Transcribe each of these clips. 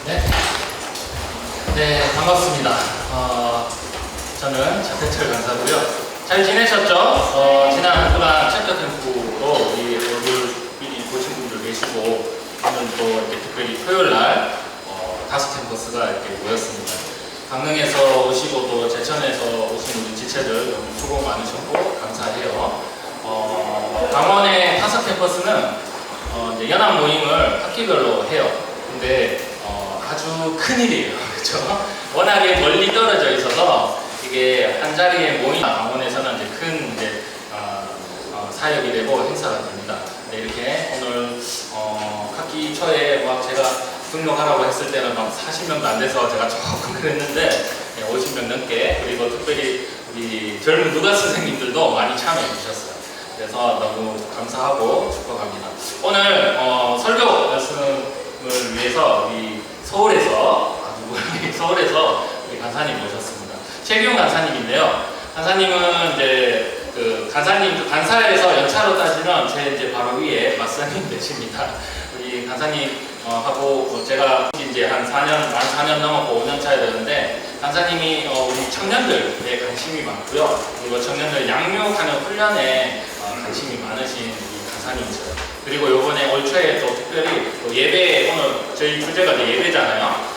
네, 네 반갑습니다. 저는 차태철 강사고요. 잘 지내셨죠? 지난 한 주간 챕터 템포로 우리 오늘 미리 보신 분들 계시고 오늘 또 이렇게 특별히 토요일날 5캠퍼스가 이렇게 모였습니다. 강릉에서 오시고 또 제천에서 오신 우리 지체들 너무 수고 많으셨고 감사해요. 강원의 5캠퍼스는 이제 연합 모임을 학기별로 해요. 근데 아주 큰일이에요. 그렇죠? 워낙에 멀리 떨어져 있어서 이게 한 자리에 모임, 강원에서는 이제 큰 이제 사역이 되고 행사가 됩니다. 네, 이렇게 오늘 학기 초에 막 제가 등록하라고 했을 때는 막 40명도 안 돼서 제가 조금 그랬는데 50명 넘게, 그리고 특별히 우리 젊은 누가 선생님들도 많이 참여해 주셨어요. 그래서 너무 감사하고 축복합니다. 오늘 설교 말씀을 위해서 우리 서울에서 우리 간사님 모셨습니다. 최기훈 간사님인데요. 간사님은 이제 간사에서 연차로 따지면 제 이제 바로 위에 맞선님 되십니다. 우리 간사님 하고 제가 이제 한 4년 넘었고 5년 차야 되는데, 간사님이 우리 청년들에 관심이 많고요. 그리고 청년들 양육하는 훈련에 관심이 많으신 우리 간사님이세요. 그리고 요번에 올 초에 또 특별히 또 예배, 오늘 저희 주제가 이제 예배잖아요.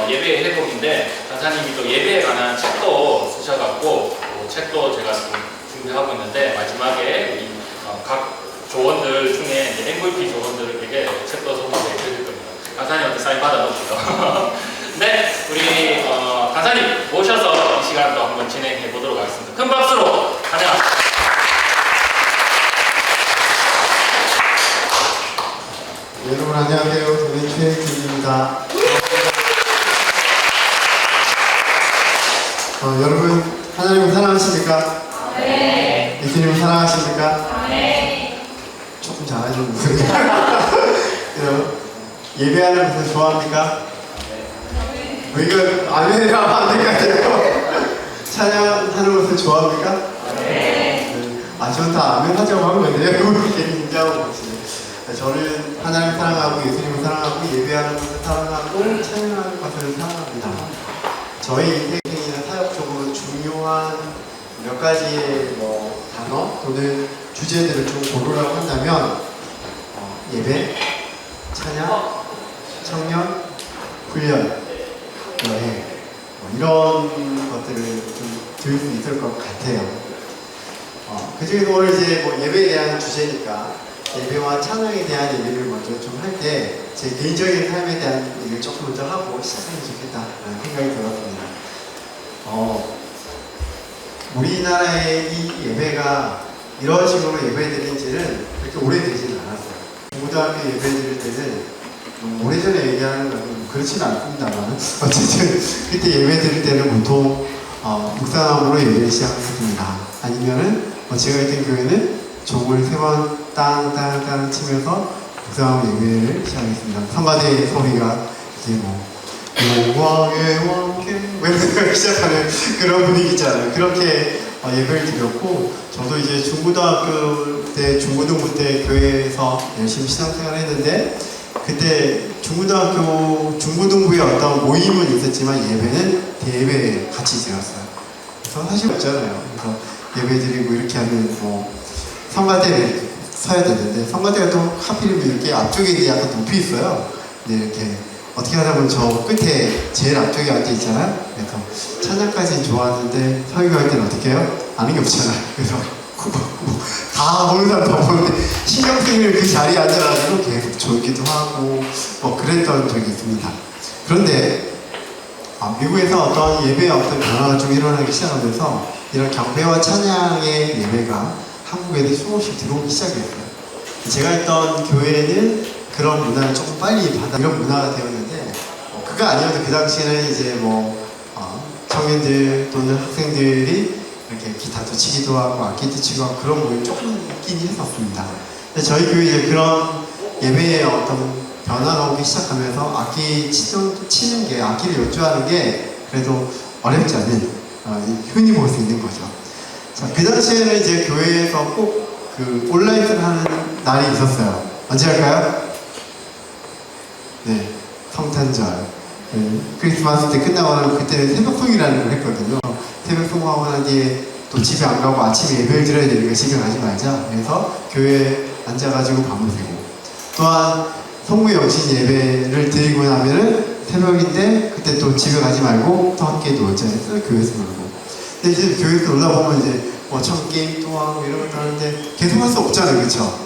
예배 회복인데 간사님이 또 예배에 관한 책도 쓰셔갖고 책도 제가 좀 준비하고 있는데, 마지막에 우리 각 조원들 중에 이제 MVP 조원들에게 책도 선물해 드릴 겁니다. 간사님한테 사인 받아놓으시죠. 네, 우리 간사님 모셔서 이 시간도 한번 진행해 보도록 하겠습니다. 큰 박수로 환영합니다. 여러분 안녕하세요. 저는 최혜진입니다. 여러분 하나님을 사랑하십니까? 네. 예수님을 사랑하십니까? 네. 조금 잘하시는 분이에요. 예배하는 것을 좋아합니까? 네. 이거 아멘이라 하면 안 될 것 같아요. 찬양하는 것을 좋아합니까? 네. 전 다 아멘 하자고 한 건데요. 이렇게 긴장하고 계시네요. 저는 하나님을 사랑하고 예수님을 사랑하고 예배하는 것을 사랑하고 찬양하는 것을 사랑합니다. 저희 인생이나 사역적으로 중요한 몇 가지의 단어 또는 주제들을 좀 고르라고 한다면 예배, 찬양, 청년, 훈련, 여행 이런 것들을 좀 들을 수 있을 것 같아요. 그 중에서 오늘 이제 예배에 대한 주제니까 예배와 찬양에 대한 얘기를 먼저 좀 할 때 제 개인적인 삶에 대한 얘기를 조금 먼저 하고 시작하면 좋겠다라는 생각이 들었습니다. 우리나라의 이 예배가 이런 식으로 예배드린 지는 그렇게 오래되지는 않았어요. 고등학교 예배 드릴 때는 오래전에 얘기하는 건 그렇지는 않습니다만 어쨌든 그때 예배 드릴 때는 보통 묵상함으로 예배를 시작했습니다. 아니면은 제가 있던 교회는 종을 3번 땅땅땅 치면서 묵상함 예배를 시작했습니다. 성가대 소리가 이제 영광의 왕께 왜 시작하는 그런 분위기 있잖아요. 그렇게 예배를 드렸고, 저도 이제 중고등학교 때 중고등부 때 교회에서 열심히 신앙생활을 했는데, 그때 중고등부에 어떤 모임은 있었지만 예배는 대예배 같이 드렸어요. 그래서 사실 없잖아요. 그래서 예배 드리고 이렇게 하면 성가대를 서야 되는데, 성가대가 또 하필이면 이렇게 앞쪽에 이제 약간 높이 있어요. 근데 이렇게 어떻게 하다 보면 저 끝에 제일 앞쪽에 앉아 있잖아요. 그래서 찬양까지는 좋았는데 설교할 때는 어떻게 해요? 아는 게 없잖아요. 그래서 다 보는 사람 다 보는데 신경 쓰이는 그 자리에 앉아가지고 계속 졸기도 하고 그랬던 적이 있습니다. 그런데 미국에서 어떤 예배의 어떤 변화가 좀 일어나기 시작하면서 이런 경배와 찬양의 예배가 한국에도 조금씩 들어오기 시작했어요. 제가 있던 교회는 그런 문화를 조금 빨리 이런 문화가 되었는데, 그거 아니어도 그 당시에는 이제 청년들 또는 학생들이 이렇게 기타도 치기도 하고 악기도 치고 하고 그런 모임이 조금 있긴 했었습니다. 근데 저희 교회 이제 그런 예배의 어떤 변화가 오기 시작하면서 악기 치는 게, 악기를 연주하는 게 그래도 어렵지 않은 흔히 볼 수 있는 거죠. 자, 그 당시에는 이제 교회에서 꼭 온라인을 하는 날이 있었어요. 언제 할까요? 네, 성탄절. 네, 크리스마스 때 끝나고 나면 그때는 새벽송이라는 걸 했거든요. 새벽송하고 난 뒤에 또 집에 안 가고 아침에 예배를 드려야 되니까 집에 가지 말자. 그래서 교회에 앉아가지고 밤을 새고, 또한 성구영신 예배를 드리고 나면은 새벽인데 그때 또 집에 가지 말고 또 함께 놀자 해서 교회에서 놀고. 근데 이제 교회에서 놀다 보면 이제 뭐 게임 또 하고 이런 것도 하는데 계속 할 수 없잖아요, 그렇죠?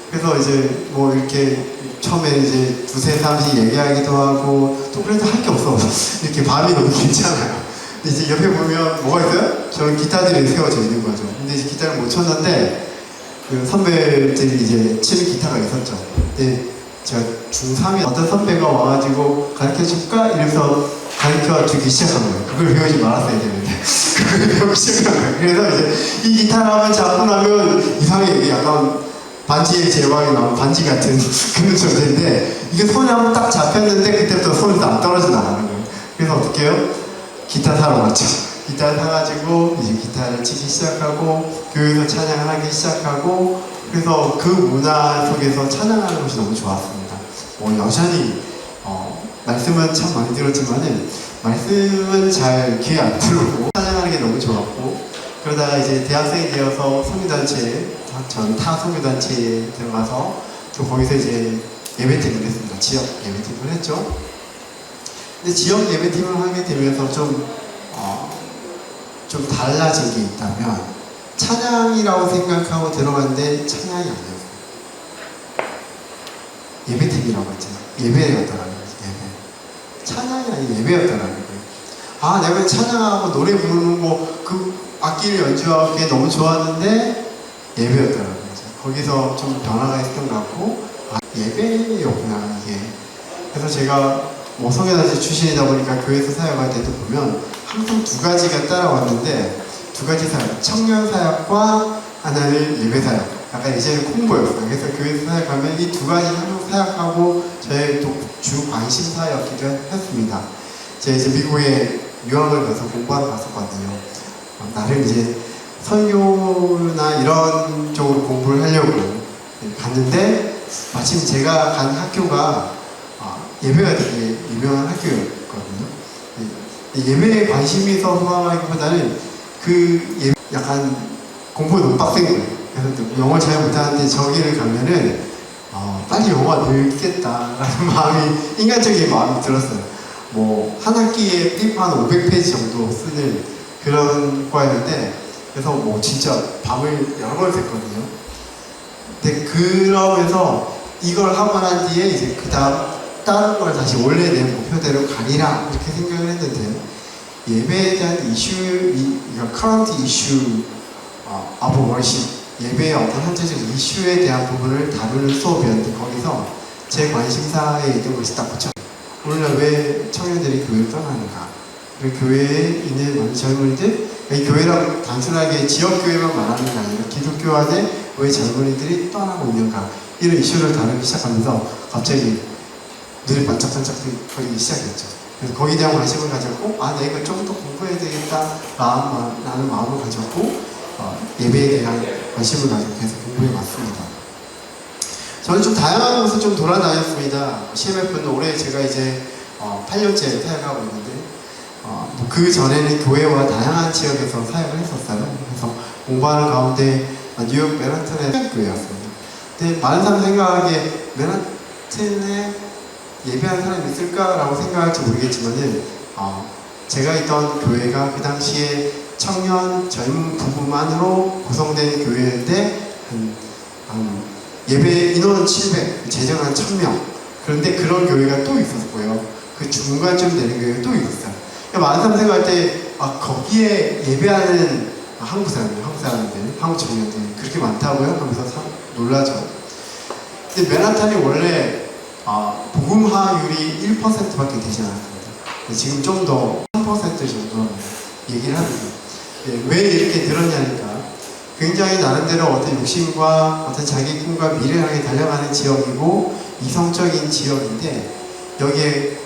그래서 이제 뭐 이렇게 처음에 이제 두세 사람씩 얘기하기도 하고 또 그래도 할 게 없어. 이렇게 밤이 너무 길잖아요. 근데 이제 옆에 보면 뭐가 있어요? 저는 기타들이 세워져 있는 거죠. 근데 이제 기타를 못 쳤는데 그 선배들이 이제 치는 기타가 있었죠. 근데 제가 중3에 어떤 선배가 와가지고 가르쳐 줄까? 이러면서 가르쳐 주기 시작한 거예요. 그걸 배우지 말았어야 되는데. 그걸 배우기 시작한 거예요. 그래서 이제 이 기타를 한번 잡고 나면 이상하게 약간 반지의 제왕이 나온 반지 같은 그런 존재인데, 이게 손이 한번 딱 잡혔는데 그때부터 손이 안 떨어져 나가는 거예요. 그래서 어떻게 해요? 기타 사러 갔죠. 기타를 사가지고 이제 기타를 치기 시작하고 교회에서 찬양을 하기 시작하고, 그래서 그 문화 속에서 찬양하는 것이 너무 좋았습니다. 여전히 말씀은 참 많이 들었지만은 말씀은 잘 귀에 안 들어오고 찬양하는 게 너무 좋았고, 그러다가 이제 대학생이 되어서 선교단체, 전 타 선교단체에 들어가서 또 거기서 이제 예배팀을 했습니다. 지역 예배팀을 했죠. 근데 지역 예배팀을 하게 되면서 좀 달라진 게 있다면, 찬양이라고 생각하고 들어갔는데 찬양이 아니었어요. 예배팀이라고 했잖아요. 예배였더라는 거죠. 예배. 찬양이 아니고 예배였더라는 거예요. 아, 내가 찬양하고 노래 부르는 거, 그 악기를 연주하고 그게 너무 좋았는데 예배였더라는 거죠. 거기서 좀 변화가 있었던 것 같고, 아, 예배였구나 이게. 그래서 제가 뭐 성교단체 출신이다 보니까 교회에서 사역할 때도 보면 항상 두 가지가 따라왔는데, 두 가지 사역, 청년 사역과 하나는 예배 사역. 약간 이제는 콤보였어요. 그래서 교회에서 사역하면 이 두 가지 항상 사역하고 저의 또 주 관심사였기도 했습니다. 제가 이제 미국에 유학을 가서 공부하러 갔었거든요. 나름 이제 설교나 이런 쪽으로 공부를 하려고 갔는데, 마침 제가 간 학교가 예배가 되게 유명한 학교였거든요. 예배에 관심이 있어서 하기보다는 그 예배 약간 공부가 너무 빡센 거예요. 그래서 영어 잘 못하는데 저기를 가면은 빨리 영어가 늘겠다라는 마음이, 인간적인 마음이 들었어요. 뭐 한 학기에 한 500페이지 정도 쓰는 그런 과였는데, 그래서 뭐 진짜 밤을 여러 번 샜거든요. 근데 그러면서 이걸 하고 난 뒤에 이제 그 다음 다른 걸 다시 원래 내 목표대로 가리라 이렇게 생각을 했는데, 예배에 대한 이슈, current issue of worship, 예배의 어떤 현재적 이슈에 대한 부분을 다루는 수업이었는데, 거기서 제 관심사에 있던 것이 딱 붙여. 오늘날 왜 청년들이 교회를 떠나는가? 그리고 교회에 있는 많은 젊은이들, 이 교회라고 단순하게 지역교회만 말하는 게 아니라 기독교 안에 왜 젊은이들이 떠나고 있는가? 이런 이슈를 다루기 시작하면서 갑자기 눈이 반짝반짝거리기 시작했죠. 그래서 거기에 대한 관심을 가졌고, 아, 내가 좀 더 공부해야 되겠다 라는 마음을 가졌고, 예배에 대한 관심을 가지고 계속 공부해 왔습니다. 저는 좀 다양한 곳을 좀 돌아다녔습니다. CMF는 올해 제가 이제 8년째 사역하고 있는데, 그 전에는 교회와 다양한 지역에서 사역을 했었어요. 그래서 공부하는 가운데 뉴욕 맨하튼의 교회였습니다. 근데 많은 사람이 생각하기에 맨하튼에 예배한 사람이 있을까라고 생각할지 모르겠지만은, 제가 있던 교회가 그 당시에 청년 젊은 부부만으로 구성된 교회인데, 예배 인원 700, 재정 한 1000명. 그런데 그런 교회가 또 있었고요. 그 중간쯤 되는 교회가 또 있었어요. 그러니까 많은 사람 생각할 때, 거기에 예배하는 한국 사람들, 한국 청년들 그렇게 많다고요? 하면서 놀라죠. 근데 맨하탄이 원래 복음화율이 1%밖에 되지 않았습니다. 지금 좀 더 3% 정도 얘기를 합니다. 왜 이렇게 들었냐니까, 굉장히 나름대로 어떤 욕심과 어떤 자기 꿈과 미래를 향해 달려가는 지역이고 이성적인 지역인데, 여기에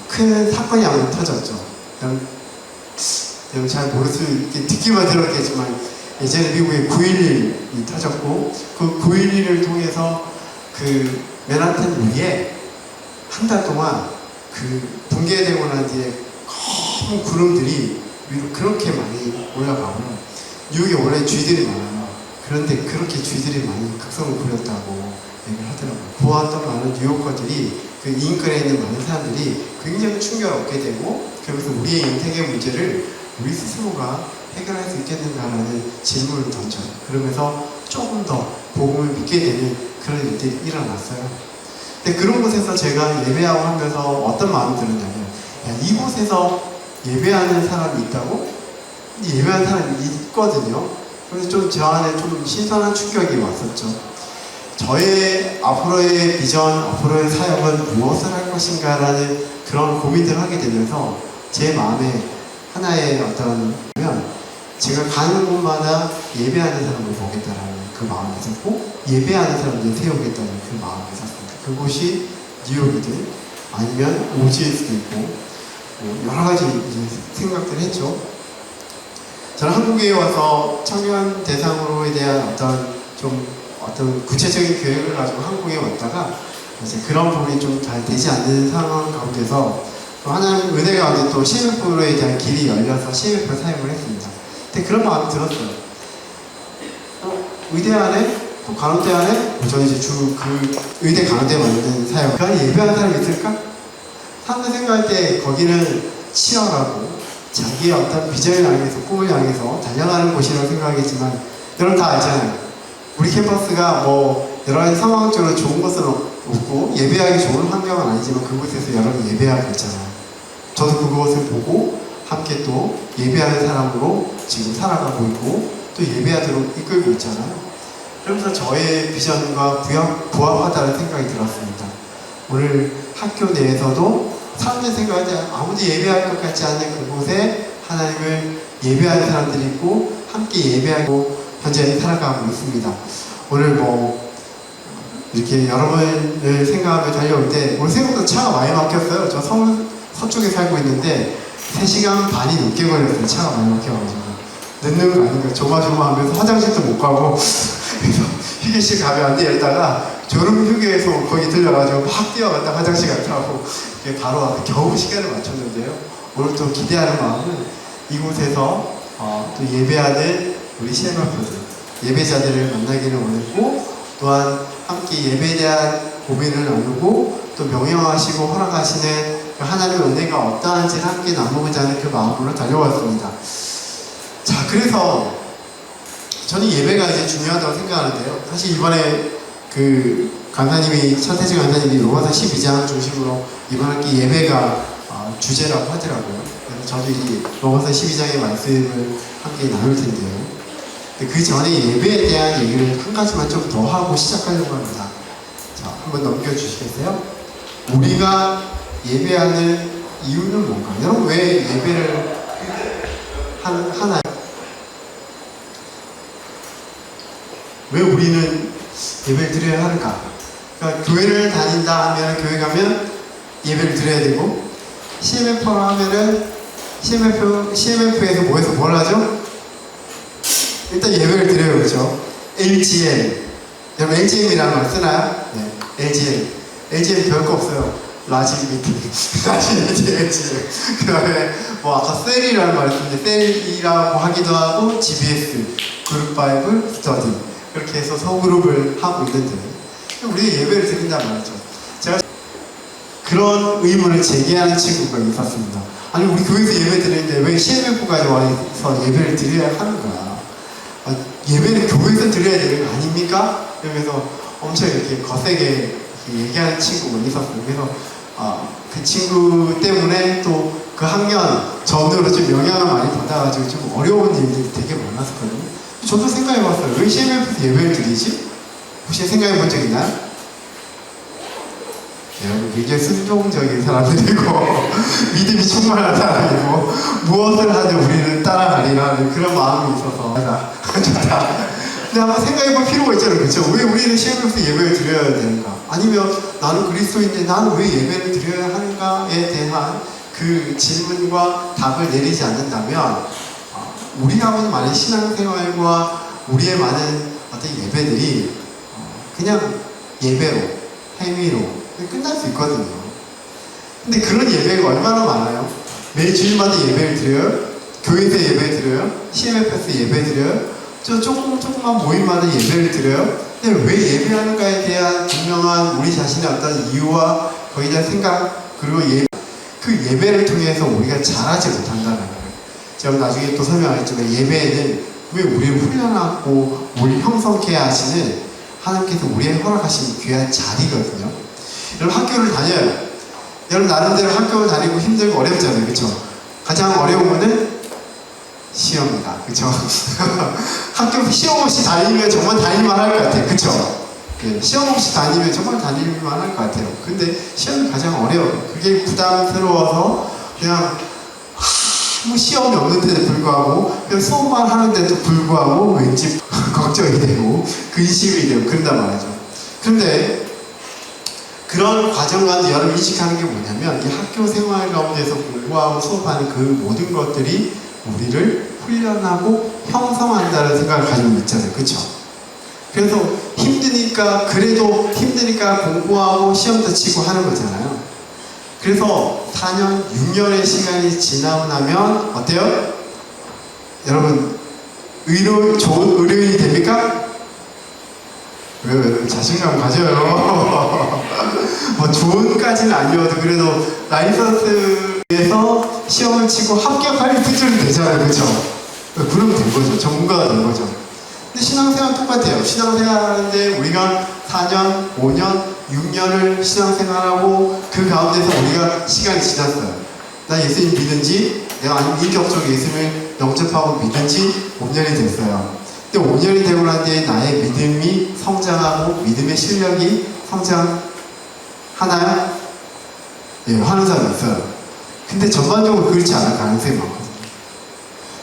큰 사건이 한번 터졌죠. 여러분 잘 모를 수 있게 듣기만 들었겠지만, 예전에 미국에 9.11이 터졌고, 그 9.11을 통해서 그 맨하탄 위에 한 달 동안 그 붕괴되고 난 뒤에 검은 구름들이 위로 그렇게 많이 올라가고 뉴욕에 원래 쥐들이 많아요. 그런데 그렇게 쥐들이 많이 극성을 부렸다고 얘기를 하더라고요. 보았던 많은 뉴요커들이 그 인근에 있는 많은 사람들이 굉장히 충격을 얻게 되고 그러면서 우리의 인생의 문제를 우리 스스로가 해결할 수 있겠는가라는 질문을 던져요. 그러면서 조금 더 복음을 믿게 되는 그런 일들이 일어났어요. 근데 그런 곳에서 제가 예배하고 하면서 어떤 마음이 들었냐면 야, 이곳에서 예배하는 사람이 있다고? 예배하는 사람이 있거든요. 그래서 좀 저 안에 좀 신선한 충격이 왔었죠. 저의 앞으로의 비전, 앞으로의 사역은 무엇을 할 것인가라는 그런 고민들을 하게 되면서 제 마음에 하나의 어떤 제가 가는 곳마다 예배하는 사람을 보겠다라는 그 마음이 있었고 예배하는 사람들을 세우겠다는 그 마음이 있었습니다. 그곳이 뉴욕이든 아니면 오지일 수도 있고 뭐 여러 가지 생각들을 했죠. 저는 한국에 와서 청년 대상으로에 대한 어떤 구체적인 계획을 가지고 한국에 왔다가 이제 그런 부분이 좀 잘 되지 않는 상황 가운데서 또 하나님 은혜 가운데 또 CMF에 대한 길이 열려서 CMF를 사용을 했습니다. 근데 그런 마음이 들었어요. 의대 안에 또 간호대 안에 저는 이제 의대 간호대 만든 사역 그 안에 예배하는 사람이 있을까? 사람들 생각할 때 거기는 치열하고 자기의 어떤 비전을 향해서 꿈을 향해서 달려가는 곳이라고 생각하겠지만 여러분 다 알잖아요. 우리 캠퍼스가 뭐 여러 가지 상황적으로 좋은 것은 없고 예배하기 좋은 환경은 아니지만 그곳에서 여러분 예배하고 있잖아요. 저도 그것을 보고 함께 또 예배하는 사람으로 지금 살아가고 있고 또 예배하도록 이끌고 있잖아요. 그러면서 저의 비전과 부합하다는 생각이 들었습니다. 오늘 학교 내에서도 사람들 생각할 때 아무도 예배할 것 같지 않은 그곳에 하나님을 예배하는 사람들이 있고 함께 예배하고 현재 살아가고 있습니다. 오늘 뭐 이렇게 여러분을 생각하며 달려올 때 오늘 생각보다 차가 많이 막혔어요. 저 서쪽에 살고 있는데 3시간 반이 넘게 걸렸어요. 차가 많이 막혀가지고 늦는 거 아닌가 조마조마하면서 화장실도 못 가고 그래서 휴게실 가면 안 돼 이러다가 졸음 휴게소 거기 들려가지고 막 뛰어갔다 화장실 갔다 하고 바로 와서 겨우 시간을 맞췄는데요. 오늘 또 기대하는 마음은 이곳에서 또 예배하는 우리 CMF들 예배자들을 만나기를 원했고 또한 함께 예배에 대한 고민을 나누고 또 명령하시고 허락하시는 하나님의 은혜가 어떠한지 함께 나누고자 하는 그 마음으로 달려왔습니다. 자, 그래서 저는 예배가 이제 중요하다고 생각하는데요. 사실 이번에 그 강사님이 천태지 강사님이 로마서 12장 중심으로 이번 학기 예배가 주제라고 하더라고요. 그래서 저도 이 로마서 12장의 말씀을 함께 나눌 텐데요. 그 전에 예배에 대한 얘기를 한 가지만 좀 더 하고 시작하려고 합니다. 자, 한번 넘겨주시겠어요? 우리가 예배하는 이유는 뭔가? 여러분 왜 예배를 하나요? 왜 우리는 예배를 드려야 하는가? 그러니까 교회를 다닌다 하면 교회 가면 예배를 드려야 되고 CMF로 하면은 CMF에서 뭐해서 뭘 하죠? 일단 예배를 드려요. 그렇죠? LGM 여러분 LGM이라는 말 쓰나요? 네, LGM 별거 없어요. 라지 미팅 라지 미팅 LGM 그 다음에 뭐 아까 셀이라는 말 쓰는데 셀이라고 하기도 하고 GBS 그룹 바이블 스터디 그렇게 해서 소그룹을 하고 있는데 우리가 예배를 드린단 말이죠. 제가 그런 의문을 제기하는 친구가 있었습니다. 아니 우리 교회에서 예배 드리는데 왜 CMF까지 와서 예배를 드려야 하는 거야? 예배는 교회에서 드려야 되는 거 아닙니까? 이러면서 엄청 이렇게 거세게 얘기하는 친구가 있었어요. 그래서 그 친구 때문에 또 그 학년 전으로 좀 영향을 많이 받아가지고 좀 어려운 일들이 되게 많았었거든요. 저도 생각해봤어요. 왜 CMF에서 예배를 드리지? 혹시 생각해본 적 있나요? 여러분 굉장히 순종적인 사람들이고 믿음이 충만한 사람이고 무엇을 하든 우리는 따라가리라는 그런 마음이 있어서 좋다. 근데 한번 생각해볼 필요가 있잖아요. 그렇죠? 왜 우리는 CMF에서 예배를 드려야 되는가? 아니면 나는 그리스도인데 나는 왜 예배를 드려야 하는가에 대한 그 질문과 답을 내리지 않는다면 우리하고는 많은 신앙생활과 우리의 많은 어떤 예배들이 그냥 예배로 행위로 끝날 수 있거든요. 근데 그런 예배가 얼마나 많아요? 매 주일마다 예배를 드려요? 교회에서 예배 드려요? CMF에서 예배 드려요? 저 조그만 모임마다 예배를 드려요? 근데 왜 예배하는가에 대한 분명한 우리 자신의 어떤 이유와 거기에 대한 생각, 그리고 그 예배를 통해서 우리가 잘하지 못한다는 거예요. 제가 나중에 또 설명하겠지만 예배에는 왜 우리를 훈련하고 우리를 형성케 하시는 하나님께서 우리의 허락하신 귀한 자리거든요. 여러분 학교를 다녀요. 여러분 나름대로 학교를 다니고 힘들고 어렵잖아요. 그렇죠? 가장 어려운 거는 시험이다. 그렇죠? 학교 시험 없이 다니면 정말 다닐만 할 것 같아요. 그렇죠? 네, 시험 없이 다니면 정말 다닐만 할 것 같아요. 근데 시험이 가장 어려워요. 그게 부담스러워서 그냥 아무 시험이 없는데도 불구하고 그냥 수업만 하는데도 불구하고 왠지 걱정이 되고 근심이 되고 그런단 말이죠. 그런데 그런 과정 가운데 여러분 인식하는 게 뭐냐면 이 학교 생활 가운데서 공부하고 수업하는 그 모든 것들이 우리를 훈련하고 형성한다는 생각을 가지고 있잖아요. 그렇죠? 그래서 그래도 힘드니까 공부하고 시험도 치고 하는 거잖아요. 그래서 4년, 6년의 시간이 지나고 나면 어때요? 여러분 좋은 의료인이 됩니까? 왜 자신감 가져요. 뭐 좋은까지는 아니어도 그래도 라이선스에서 시험을 치고 합격할 수준이 되잖아요. 그렇죠? 그러면 된 거죠. 전문가가 된 거죠. 근데 신앙생활 똑같아요. 신앙생활 하는데 우리가 4년, 5년, 6년을 신앙생활하고 그 가운데서 우리가 시간이 지났어요. 나 예수님 믿은지 내가 아니면 인격적으로 예수님을 영접하고 믿은지 5년이 됐어요. 근데 5년이 되고 난 뒤에 나의 믿음이 성장하고 믿음의 실력이 성장하나요? 예, 하는 사람이 있어요. 근데 전반적으로 그렇지 않을 가능성이 많거든요.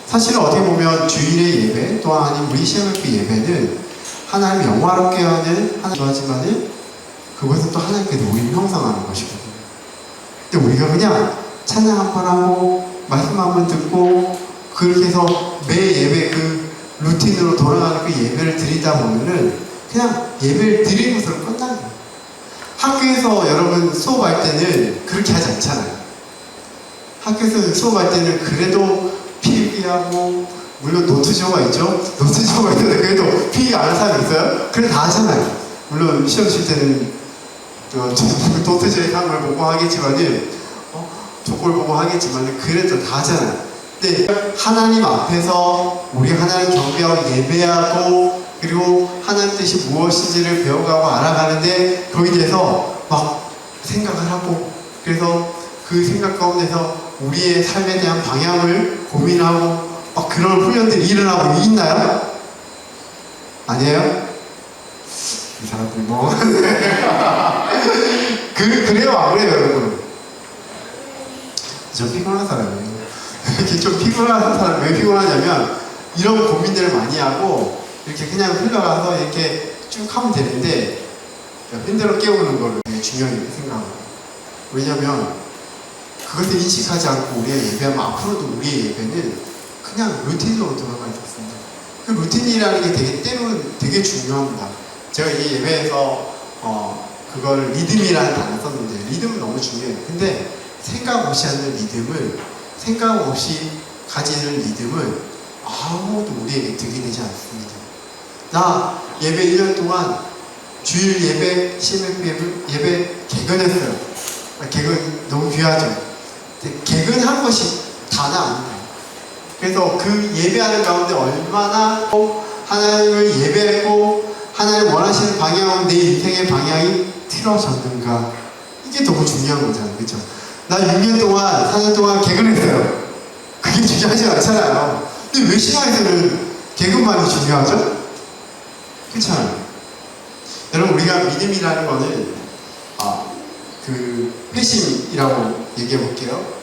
사실은 어떻게 보면 주일의 예배 또한 아닌 우리 CMF 예배는 하나님 영화롭게 하는 하나님 하지만은 그것은 또 하나님께서 우리를 형성하는 것이거든요. 근데 우리가 그냥 찬양 한 번 하고 말씀 한 번 듣고 그렇게 해서 매 예배 그 루틴으로 돌아가는 그 예배를 드리다 보면은 그냥 예배를 드리는 것으로 끝나는 거예요. 학교에서 여러분 수업할 때는 그렇게 하지 않잖아요. 학교에서 수업할 때는 그래도 필기하고 물론 노트조가 있죠. 노트조가 있는데 그래도 필기 안 하는 사람이 있어요? 그래 다 하잖아요. 물론 시험 칠 때는 노트조에 한 걸 보고 하겠지만은 조걸 보고 하겠지만은 그래도 다 하잖아요. 근데 하나님 앞에서 우리 하나님 경배하고 예배하고 그리고 하나님 뜻이 무엇인지를 배워가고 알아가는데 거기에 대해서 막 생각을 하고 그래서 그 생각 가운데서 우리의 삶에 대한 방향을 고민하고 막 그런 훈련들이 일어나고 있나요? 아니에요? 이 사람들이 뭐 그래요 안 그래요 여러분? 저 피곤한 사람이에요. 이렇게 좀 피곤한 사람 왜 피곤하냐면 이런 고민들을 많이 하고 이렇게 그냥 흘러가서 이렇게 쭉 하면 되는데 힘들어 깨우는 거를 되게 중요하게 생각합니다. 왜냐면 그것을 인식하지 않고 우리가 예배하면 앞으로도 우리의 예배는 그냥 루틴으로 돌아가 있었습니다. 그 루틴이라는 게 때로는 되게 중요합니다. 제가 이 예배에서 그걸 리듬이라는 단어 썼는데 리듬은 너무 중요해요. 근데 생각 없이 하는 리듬을 생각 없이 가지는 리듬은 아무도 우리에게 득이 되지 않습니다. 나 예배 1년 동안 주일 예배, CMF 예배 개근했어요. 개근 너무 귀하죠. 개근한 것이 다는 아니다. 그래서 그 예배하는 가운데 얼마나 하나님을 예배했고 하나님 원하시는 방향으로 내 인생의 방향이 틀어졌는가 이게 너무 중요한 거잖아요. 그렇죠? 나 6년 동안 4년 동안 개근했어요. 그게 중요하지 않잖아요. 근데 왜 신앙에서는 개근만이 중요하죠? 그렇잖아요. 여러분 우리가 믿음이라는 거는 그 회심이라고 얘기해 볼게요.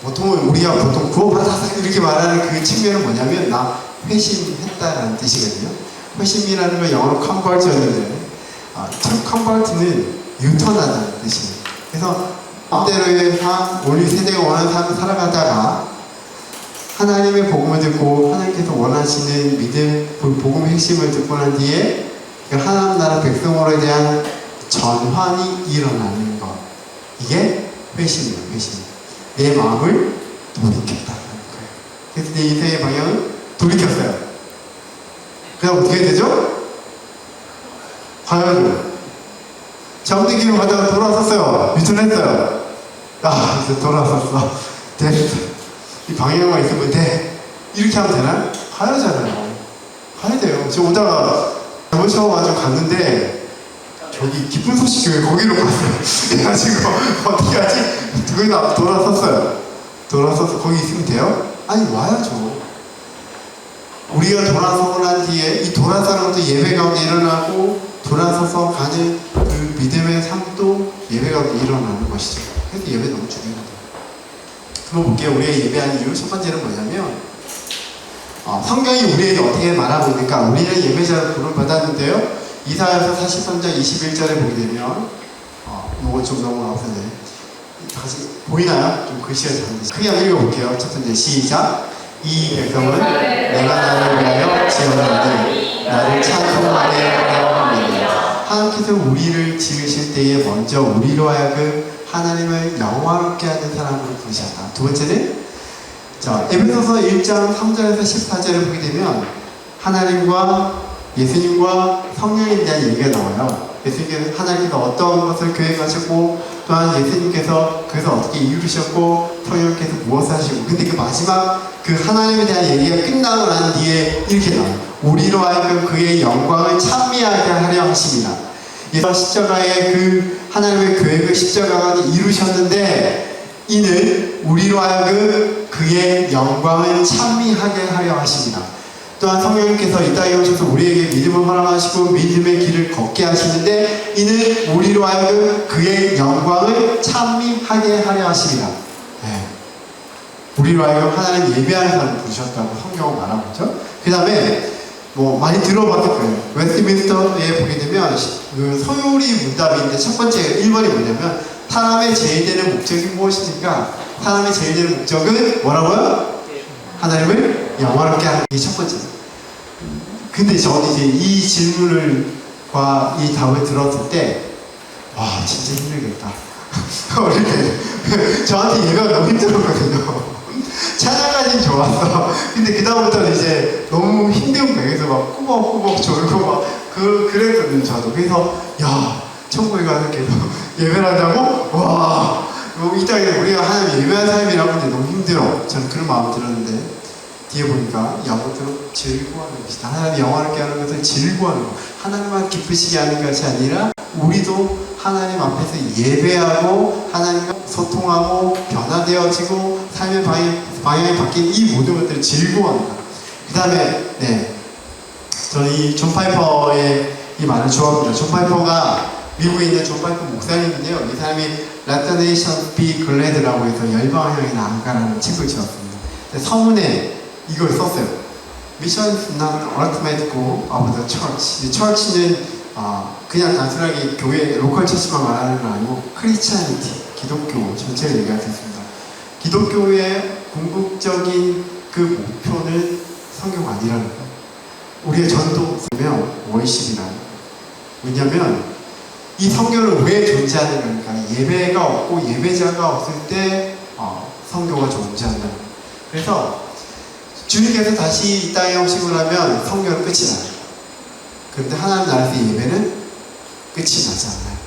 우리가 보통 구원받았다 이렇게 말하는 그 측면은 뭐냐면 나 회심했다라는 뜻이거든요. 회심이라는 건 영어로 convert였는데 convert는 유턴하다는 뜻이에요. 그래서 마음대로의 삶, 우리 세대가 원하는 삶을 살아가다가 하나님의 복음을 듣고 하나님께서 원하시는 믿음, 복음의 핵심을 듣고 난 뒤에 하나님 나라 백성으로에 대한 전환이 일어나는 것. 이게 회심이에요, 회심. 내 마음을 돌이켰다는 거예요. 그래서 내 인생의 방향을 돌이켰어요. 그럼 어떻게 되죠? 과연 정대기로 가다가 돌아섰어요. 유턴했어요. 아, 이제 돌아섰어. 됐어. 이 방향만 있으면 돼. 이렇게 하면 되나? 가야잖아요. 가야 돼요. 저 오다가 잘못 쳐가지고 갔는데 저기 기쁜 소식 교회 거기로 갔어요. 그래가지고 어떻게 하지? 거기다 돌아섰어요. 돌아서서 거기 있으면 돼요? 아니 와야죠. 우리가 돌아서고 난 뒤에 이 돌아서는 것도 예배 가운데 일어나고 돌아서서 가는 그 믿음의 삶도 예배 가운데 일어나는 것이죠. 그래서 예배 너무 중요합니다. 그럼 볼게요. 우리가 예배하는 이유 첫 번째는 뭐냐면 성경이 우리에게 어떻게 말하고 있는가. 우리는 예배자로 부름받았는데요. 이사야서 43장 21절에 보게 되면 요거 좀 넘어가서 다시 보이나요? 좀 글씨가 작은데 크게 한번 읽어볼게요. 첫 번째 시작. 이 백성은 내가 나를 위하여 지었나니 나를 찬송하게 하려 합니다. 하나님께서 우리를 지으실 때에 먼저 우리로 하여금 하나님을 영화롭게 하는 사람으로 부르셨다. 두 번째는 에베소서 1장 3절에서 14절을 보게 되면 하나님과 예수님과 성령에 대한 얘기가 나와요. 예수님께서 하나님께서 어떤 것을 계획하셨고 또한 예수님께서 그래서 어떻게 이루셨고 성령께서 무엇을 하시고 근데 그 마지막 그 하나님에 대한 얘기가 끝나고 난 뒤에 이렇게 나와요. 우리로 하여금 그의 영광을 찬미하게 하려 하십니다. 예수 십자가의 그 하나님의 계획을 십자가가 이루셨는데 이는 우리로 하여금 그의 영광을 찬미하게 하려 하십니다. 또한 성령님께서 이 땅에 오셔서 우리에게 믿음을 허락하시고 믿음의 길을 걷게 하시는데 이는 우리로 하여금 그의 영광을 찬미하게 하려 하십니다. 네. 우리로 하여금 하나님 예배하는 사람을 부르셨다고 성경은 말하고 있죠. 그 다음에 많이 들어봤을 거예요. 웨스트민스터에 보게 되면 그 소요리 문답인데 첫 번째 1번이 뭐냐면 사람의 제일 되는 목적이 무엇입니까? 사람의 제일 되는 목적은 뭐라고요? 하나님을 영화롭게 하는 게 첫 번째. 근데 저는 이제 이 질문과 이 답을 들었을 때, 와, 진짜 힘들겠다. 어릴 때. 저한테 얘가 너무 힘들었거든요. 찬양까지는 좋았어. 근데 그다음부터는 이제 너무 힘든 거예요. 그래서 막 꾸벅꾸벅 졸고 막 그랬거든요, 저도. 그래서, 야, 천국에 가서 계속 예배를 한다고? 와. 이 땅에 우리가 하나님 예배한 삶이라고 하는데 너무 힘들어. 저는 그런 마음 들었는데 뒤에 보니까 영어로 즐거워하는 것이다. 하나님 영화롭게 하는 것을 즐거워하는 것. 하나님만 기쁘시게 하는 것이 아니라 우리도 하나님 앞에서 예배하고 하나님과 소통하고 변화되어지고 삶의 방향이 바뀐 이 모든 것들을 즐거워하는 것. 그 다음에 저는 이 존 파이퍼의 이 말을 좋아합니다. 존 파이퍼가 미국에 있는 존 파이퍼 목사님인데요. 이 사람이 Let the Nation Be Glad라고 해서 열방을 향해 나아가라는 책을 지었습니다. 서문에 이걸 썼어요. Mission is not an ultimate goal of the church. 이 church는 그냥 단순하게 교회, 로컬 처치만 말하는 건 아니고 크리스찬리티, 기독교 전체를 얘기할 수 있습니다. 기독교의 궁극적인 그 목표는 성경 아니라는 거예요. 우리의 전도 보면 월십이라는 거예요. 왜냐하면 이 성경은 왜 존재하는가? 예배가 없고 예배자가 없을 때 성교가 존재한다. 그래서 주님께서 다시 이 땅에 오시고 나면 성교는 끝이 나요. 그런데 하나님 나라에서 예배는 끝이 나지 않아요.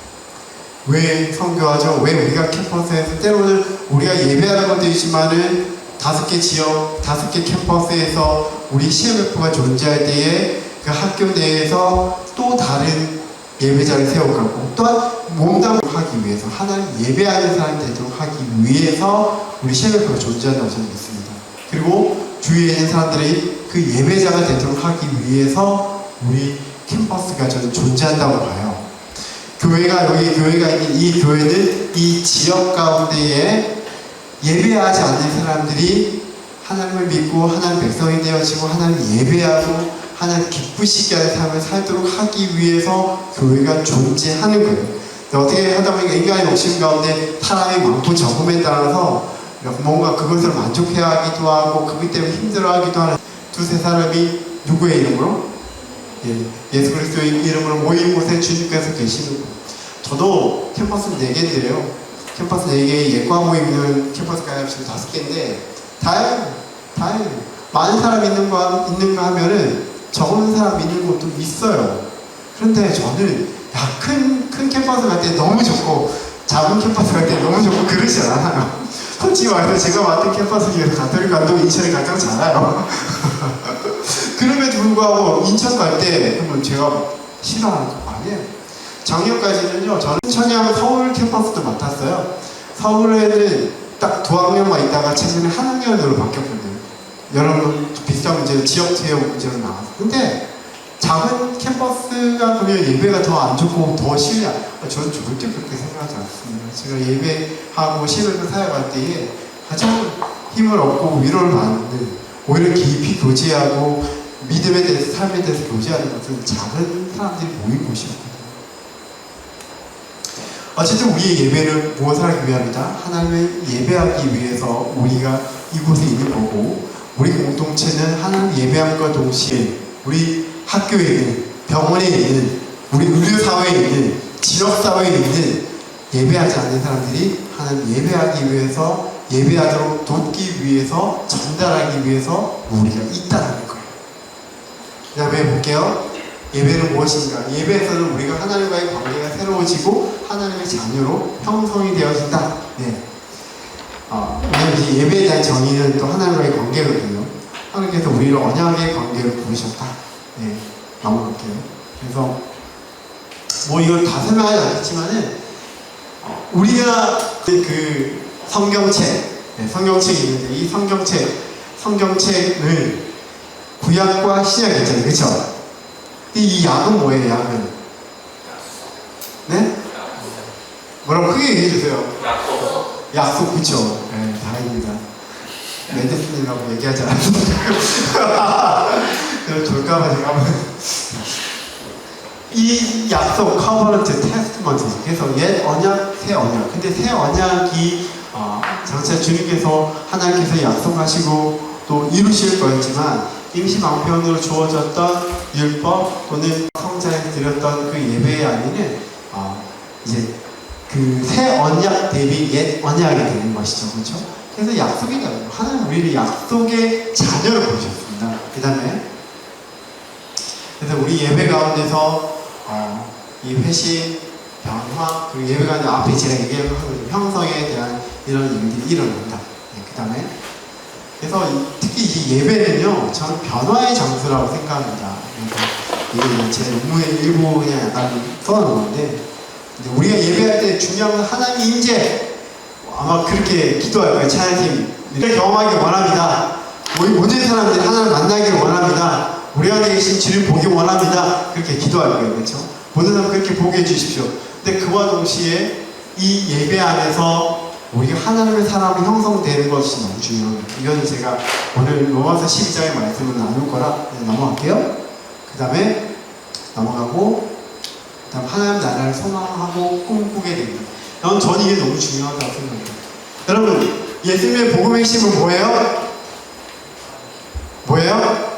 왜 성교하죠? 왜 우리가 캠퍼스에서 때로는 우리가 예배하는 것도 있지만은 5개 지역, 5개 캠퍼스에서 우리 CMF가 존재할 때에 그 학교 내에서 또 다른 예배자를 세워가고 또한 몸담을 하기 위해서 하나님 예배하는 사람이 되도록 하기 위해서 우리 CMF가 존재한다고 저는 믿습니다. 그리고 주위에 있는 사람들이 그 예배자가 되도록 하기 위해서 우리 캠퍼스가 저는 존재한다고 봐요. 여기 교회가 있는 이 교회는 이 지역 가운데에 예배하지 않는 사람들이 하나님을 믿고 하나님 백성이 되어지고 하나님 예배하고 하나님 기쁘시게 하는 삶을 살도록 하기 위해서 교회가 존재하는 거예요. 어떻게 하다 보니까 인간의 욕심 가운데 사람이 많고 적음에 따라서 뭔가 그것을 만족해야 하기도 하고 그것 때문에 힘들어하기도 하는 두세 사람이 누구의 이름으로? 예수 그리스도의 이름으로 모인 곳에 주님께서 계시는 거예요. 저도 캠퍼스 4개인데요. 캠퍼스 4개, 예과 모임 있는 캠퍼스가 지금 5개인데 다행히 많은 사람 있는가 하면은 적은 사람 있는 곳도 있어요. 그런데 저는 큰 캠퍼스 갈 때 너무 좋고 작은 캠퍼스 갈 때 너무 좋고 그러지 않아요. 솔직히 말해서 제가 맡은 캠퍼스 중에서 가톨릭 감독 인천이 가장 작아요. 그럼에도 불구하고 인천 갈 때 그러면 제가 싫어하는 거 아니에요. 작년까지는요, 저는 천양 서울 캠퍼스도 맡았어요. 서울에는 딱 2학년만 있다가 최근에 한 학년으로 바뀌었거든요. 여러분 비슷한 문제로 지역 제어 문제로 나왔어요. 근데 작은 캠퍼스가 그러면 예배가 더 안 좋고 더 실려. 저는 절대 그렇게 생각하지 않습니다. 제가 예배하고 신앙을 사역할 때에 가장 힘을 얻고 위로를 받는, 오히려 깊이 교제하고 믿음에 대해서, 삶에 대해서 교제하는 것은 작은 사람들이 모인 곳이었거든요. 어쨌든 우리의 예배는 무엇을 하기 위함이다? 하나님을 예배하기 위해서 우리가 이곳에 있는 거고, 우리 공동체는 하나님 예배함과 동시에 우리 학교에 있는, 병원에 있는, 우리 의료사회에 있는, 지역사회에 있는 예배하지 않는 사람들이 하나님 예배하기 위해서, 예배하도록 돕기 위해서, 전달하기 위해서 우리가 있다는 거예요. 그 다음에 볼게요. 예배는 무엇인가? 예배에서는 우리가 하나님과의 관계가 새로워지고 하나님의 자녀로 형성이 되어진다. 네. 왜냐면 이 예배에 대한 정의는 또 하나님과의 관계거든요. 하나님께서 우리를 언약의 관계로 부르셨다. 네. 넘어갈게요. 그래서 뭐 이걸 다 설명하지 않겠지만은 우리가 그 성경책, 네, 성경책이 있는데 이 성경책을 구약과 신약이 있잖아요. 그쵸? 이 약은 뭐예요, 약은? 네? 뭐라고 크게 얘기해주세요. 약속, 그쵸? 네, 다행입니다. 메디슨이라고 얘기하지 않았습니다. 그럼 졸까봐 제가 한번. 이 약속, 커버넌트, 테스트먼트. 그래서 옛 언약, 새 언약. 근데 새 언약이, 장차 주님께서, 하나님께서 약속하시고 또 이루실 거였지만, 임시방편으로 주어졌던 율법 또는 성자에 드렸던 그 예배의 안에는 이제 그 새 언약 대비 옛 언약이 되는 것이죠. 그렇죠? 그래서 약속이 나요. 하나님 우리를 약속의 자녀로 보셨습니다. 그 다음에 그래서 우리 예배 가운데서 이 회심, 변화, 그리고 예배 가운데 앞에 제가 얘기한 형성에 대한 이런 일들이 일어난다. 네, 그 다음에 그래서 특히 이 예배는요, 저는 변화의 장소라고 생각합니다. 이게 제 논문의 일부 그냥 약간 써놓은 건데, 우리가 예배할 때 중요한 건 하나님의 임재, 아마 그렇게 기도할 거예요. 찬양팀 이렇게 경험하기 원합니다. 우리 모든 사람들이 하나님을 만나기를 원합니다. 우리 안에 계신 주를 보기 원합니다. 그렇게 기도할 거예요. 그렇죠? 모든 사람 그렇게 보게 해주십시오. 근데 그와 동시에 이 예배 안에서 우리가 하나님의 사람이 형성되는 것이 너무 중요합니다. 이거는 제가 오늘 로마서 12장의 말씀을 나눌 거라 넘어갈게요. 그 다음에 넘어가고, 그 다음 하나님 나라를 소망하고 꿈꾸게 됩니다. 저는 이게 너무 중요하다고 생각합니다. 여러분, 예수님의 복음의 핵심은 뭐예요? 뭐예요?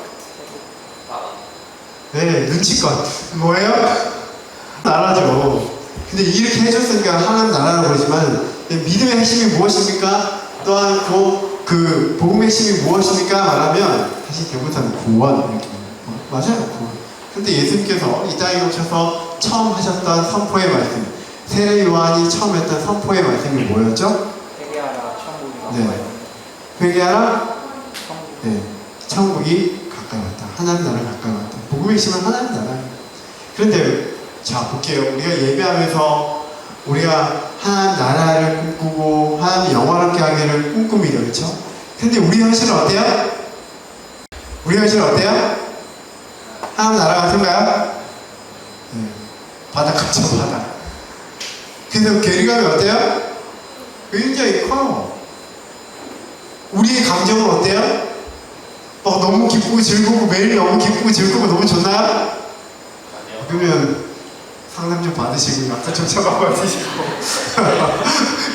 네, 눈치껏. 뭐예요? 나라죠. 근데 이렇게 해줬으니까 하나님 나라라고 그러지만, 믿음의 핵심이 무엇입니까? 또한 그 복음의 핵심이 무엇입니까? 말하면 사실 대부분 구원 이렇게 맞아요. 구원. 근데 예수님께서 이 땅에 오셔서 처음 하셨던 선포의 말씀, 세례 요한이 처음 했던 선포의 말씀이 뭐였죠? 회개하라 천국이 네. 회개하라. 네. 천국이 가까이 왔다. 하나님 나라 가까이 왔다. 복음의 핵심은 하나님 나라. 그런데 자 볼게요. 우리가 예배하면서 우리가 하나님 나라를 꿈꾸고 하나님 영원하게 하기를 꿈꿉니다. 그렇죠? 근데 우리 현실은 어때요? 우리 현실은 어때요? 하나님 나라 같은가요? 네. 바닥 같죠, 바닥. 그래서 괴리감이 어때요? 굉장히 커요. 우리의 감정은 어때요? 너무 기쁘고 즐겁고 매일 너무 기쁘고 즐겁고 너무 좋나요? 그러면 상담 좀 받으시고 약간 좀 처방 받으시고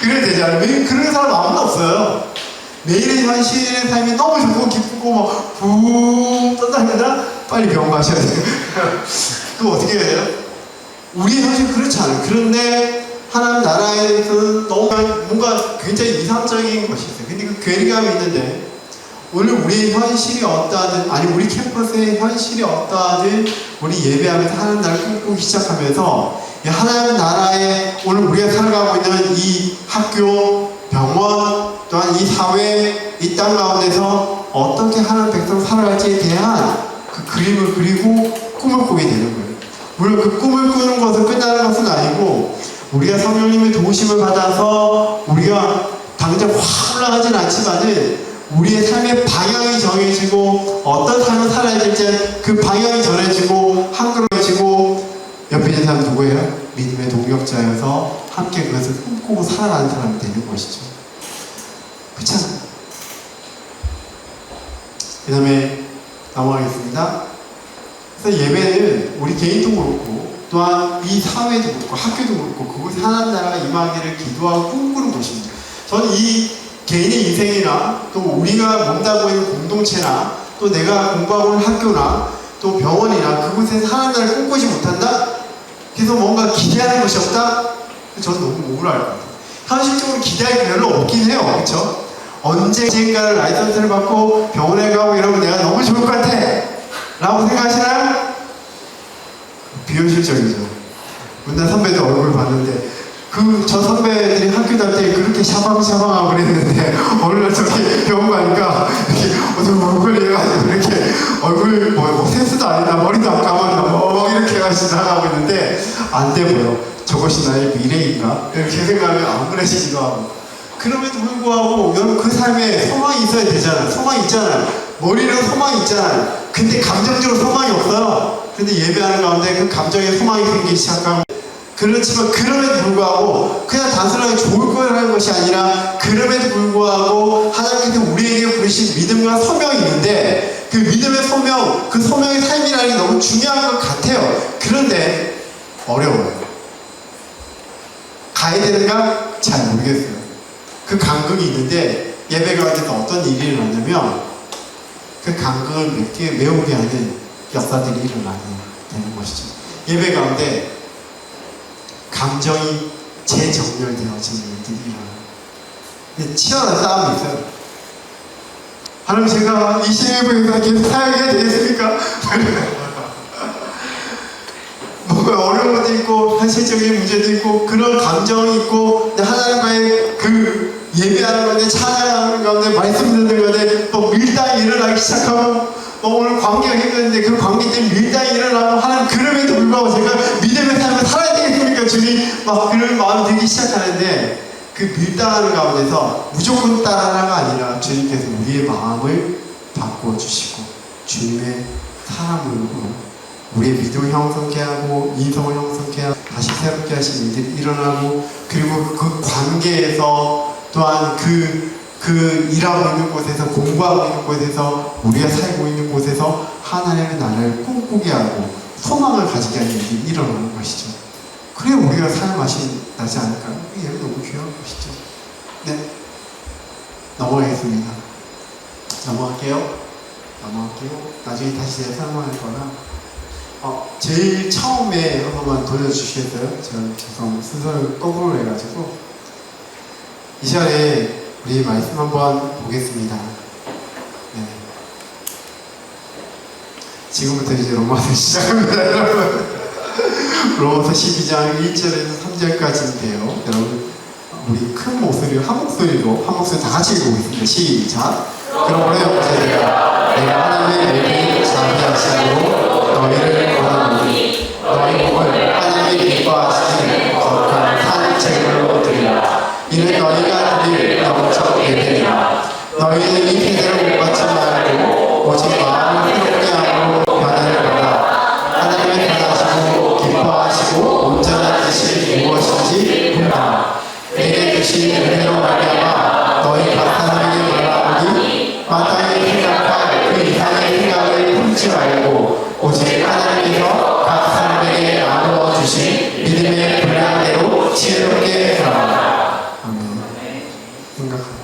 그래야 되지 않아요? 왜 그런 사람 아무도 없어요. 매일의 현실의 삶이 너무 좋고 기쁘고 막 붕 떠다니다 빨리 병원 가셔야 돼요. 그거 어떻게 해야 돼요? 우리의 현실은 그렇지 않아요. 그런데 하나님 나라에 대해서는 너무 뭔가 굉장히 이상적인 것이 있어요. 근데 그 괴리감이 있는데 오늘 우리의 현실이 어떠하든, 아니 우리 캠퍼스의 현실이 어떠하든 우리 예배하면서 하나님 나라를 꿈꾸기 시작하면서 이 하나님 나라에 오늘 우리가 살아가고 있는 이 학교, 병원, 또한 이 사회, 이 땅 가운데서 어떻게 하나님 백성 살아갈지에 대한 그 그림을 그리고 꿈을 꾸게 되는 거예요. 물론 그 꿈을 꾸는 것은 끝나는 것은 아니고 우리가 성령님의 도우심을 받아서 우리가 당장 확 올라가진 않지만은 우리의 삶의 방향이 정해지고 어떤 삶을 살아야 될지 그 방향이 전해지고 한그러지고 옆에 있는 사람 누구예요? 믿음의 동역자여서 함께 그것을 꿈꾸고 살아가는 사람이 되는 것이죠. 그렇잖아요. 그 다음에 넘어가겠습니다. 그래서 예배는 우리 개인도 그렇고 또한 이 사회도 그렇고 학교도 그렇고 그곳에 하나님 나라가 임하기를 기도하고 꿈꾸는 것입니다. 저는 이 개인의 인생이나 또 우리가 몸담고 있는 공동체나 또 내가 공부하고 있는 학교나 또 병원이나 그곳에서 하나님 나라를 꿈꾸지 못한다? 그래서 뭔가 기대하는 것이 없다? 저는 너무 우울할 것 같아요. 현실적으로 기대할 게 별로 없긴 해요. 그렇죠? 언젠가는 라이선스를 받고 병원에 가고 이러면 내가 너무 좋을 것 같아 라고 생각하시나요? 비현실적이죠. 문단 선배들 얼굴 봤는데 저 선배들이 학교 다닐 때 그렇게 샤방샤방하고 그랬는데 어느 날 저기 병원 가니까 이렇게 얼굴 해가지고 이렇게 얼굴 뭐 세수도 안 했나 머리도 안 감았나 뭐 이렇게 해가지고 나가고 있는데 안 돼 보여. 저것이 나의 미래인가? 이렇게 생각하면 안 그래지기도 하고 그럼에도 불구하고 여러분 그 삶에 소망이 있어야 되잖아요. 소망이 있잖아요. 머리는 소망이 있잖아요. 근데 감정적으로 소망이 없어요. 근데 예배하는 가운데 그 감정에 소망이 생기기 시작하고 그렇지만 그럼에도 불구하고 그냥 단순하게 좋을 거라는 것이 아니라 그럼에도 불구하고 하나님께서 우리에게 부르신 믿음과 소명이 있는데 그 믿음의 소명, 그 소명의 삶이라는 게 너무 중요한 것 같아요. 그런데 어려워요. 가야 되는가? 잘 모르겠어요. 그 간극이 있는데 예배 가운데서 어떤 일이 일어나냐면 그 간극을 메우게 하는 역사들이 일어나게 되는 것이죠. 예배 가운데 감정이 재정렬되어지는 일들이 일어나요. 근데 치열한 싸움이 있어요. 하나님 제가 이 신일부에서 계속 사역해야 되겠습니까? 뭔가 어려운 것도 있고 현실적인 문제도 있고 그런 감정이 있고 하나님과의 그 예배하는 가운데 찬양하는 가운데 말씀 듣는 가운데 또 밀당이 일어나기 시작하고 오늘 관계가 힘든데 그 관계 때문에 밀당이 일어나고 하나님 그럼에도 불구하고 제가 믿음의 삶을 살아야 되겠습니까? 주님 막 그런 마음이 들기 시작하는데 그 밀당하는 가운데서 무조건 따라라가 아니라 주님께서 우리의 마음을 바꿔주시고 주님의 사람으로 우리의 믿음을 형성케 하고 인성을 형성케 하고 다시 새롭게 하신 일들이 일어나고 그리고 그 관계에서 또한 그 일하고 있는 곳에서 공부하고 있는 곳에서 우리가 살고 있는 곳에서 하나님의 나라를 꿈꾸게 하고 소망을 가지게 하는 일이 일어나는 것이죠. 그래야 우리가 삶 맛이 나지 않을까요? 이게 너무 귀한 것이죠. 네, 넘어가겠습니다. 넘어갈게요. 나중에 다시 제가 설명할 거나 제일 처음에 한 번만 돌려주시겠어요? 제가 죄송 순서를 거꾸로 해가지고 이 시간에 우리 말씀 한번 보겠습니다. 네. 지금부터 이제 로마서 시작합니다, 여러분. 로마서 12장 1절에서 3절까지인데요. 여러분, 우리 큰 목소리로, 한 목소리 다 같이 읽어보겠습니다. 시작. 그러므로 형제들아, 내가 하나님의 은혜를 자비하시고 너희를 원하노니 너희 몸을 하나님의 기뻐하시는 거룩한 산책으로 드리라. 이는 너희가 드릴 영적 예배니라. 너희는 이 세대를 못 받지 말고 오직 마음을 새롭게 하고 변화를 받아 하나님의 변하시고 기뻐하시고 온전한 뜻이 무엇인지 본다. 내게 주신 은혜로 말미암아 너희가 하나님에게 말하오니 마땅히 생각할 그 이상의 생각을 품지 말고 오직 하나님께서 각 사람에게 나누어 주신 믿음의 분량대로 지혜롭게 살아라. 생각합니다.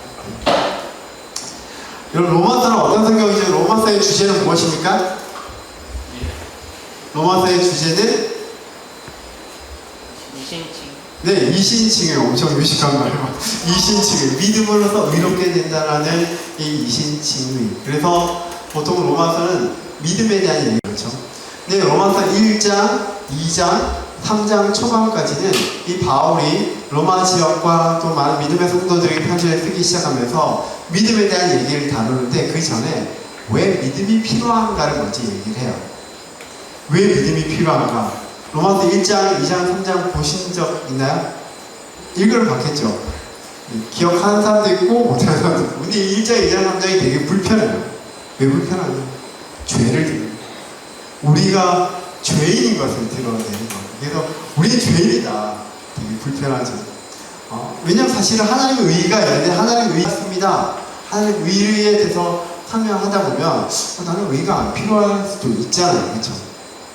여러분 로마서는 어떤 성경이죠? 로마서의 주제는 무엇입니까? 로마서의 주제는 네, 이신칭에 엄청 유식한 말이에요. 이신칭의 믿음으로서 의롭게 된다라는 이 이신칭의. 그래서 보통 로마서는 믿음에 대한 얘기를 그렇죠. 네, 로마서 1장, 2장, 3장 초반까지는 이 바울이 로마 지역과 또 많은 믿음의 성도들에게 편지를 쓰기 시작하면서 믿음에 대한 얘기를 다루는데 그 전에 왜 믿음이 필요한가를 먼저 얘기를 해요. 왜 믿음이 필요한가? 로마서 1장, 2장, 3장 보신 적 있나요? 읽으러 봤겠죠? 기억하는 사람도 있고 못하는 사람도 있고. 근데 1장, 2장, 3장이 되게 불편해요. 왜 불편하냐? 죄를 드러내요. 우리가 죄인인 것을 드러내는 거예요. 그래서 우리는 죄인이다. 되게 불편하죠. 왜냐하면 사실은 하나님의 의의가 있는데 하나님의 의의가 있습니다. 하나님의 의의에 대해서 설명하다 보면 나는 의의가 안 필요할 수도 있잖아요. 그렇죠?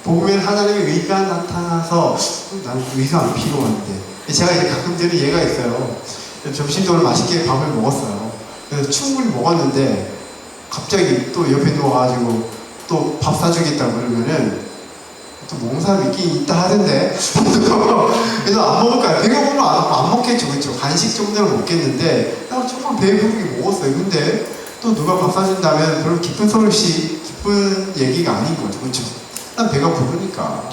복음에는 하나님의 의의가 나타나서 나는 의의가 안 필요한데 제가 이제 가끔 드는 예가 있어요. 점심도를 맛있게 밥을 먹었어요. 그래서 충분히 먹었는데 갑자기 또 옆에 누워가지고 또 밥 사주겠다고 그러면은 또 먹는 사람이 있긴 있다 하던데 그래서 안 먹을까요? 배고프면 안 먹겠죠. 그렇죠? 간식 정도는 먹겠는데 조금 배부르게 먹었어요. 근데 또 누가 밥 사준다면 별로 기쁜 얘기가 아닌 거죠. 그렇죠? 난 배가 부르니까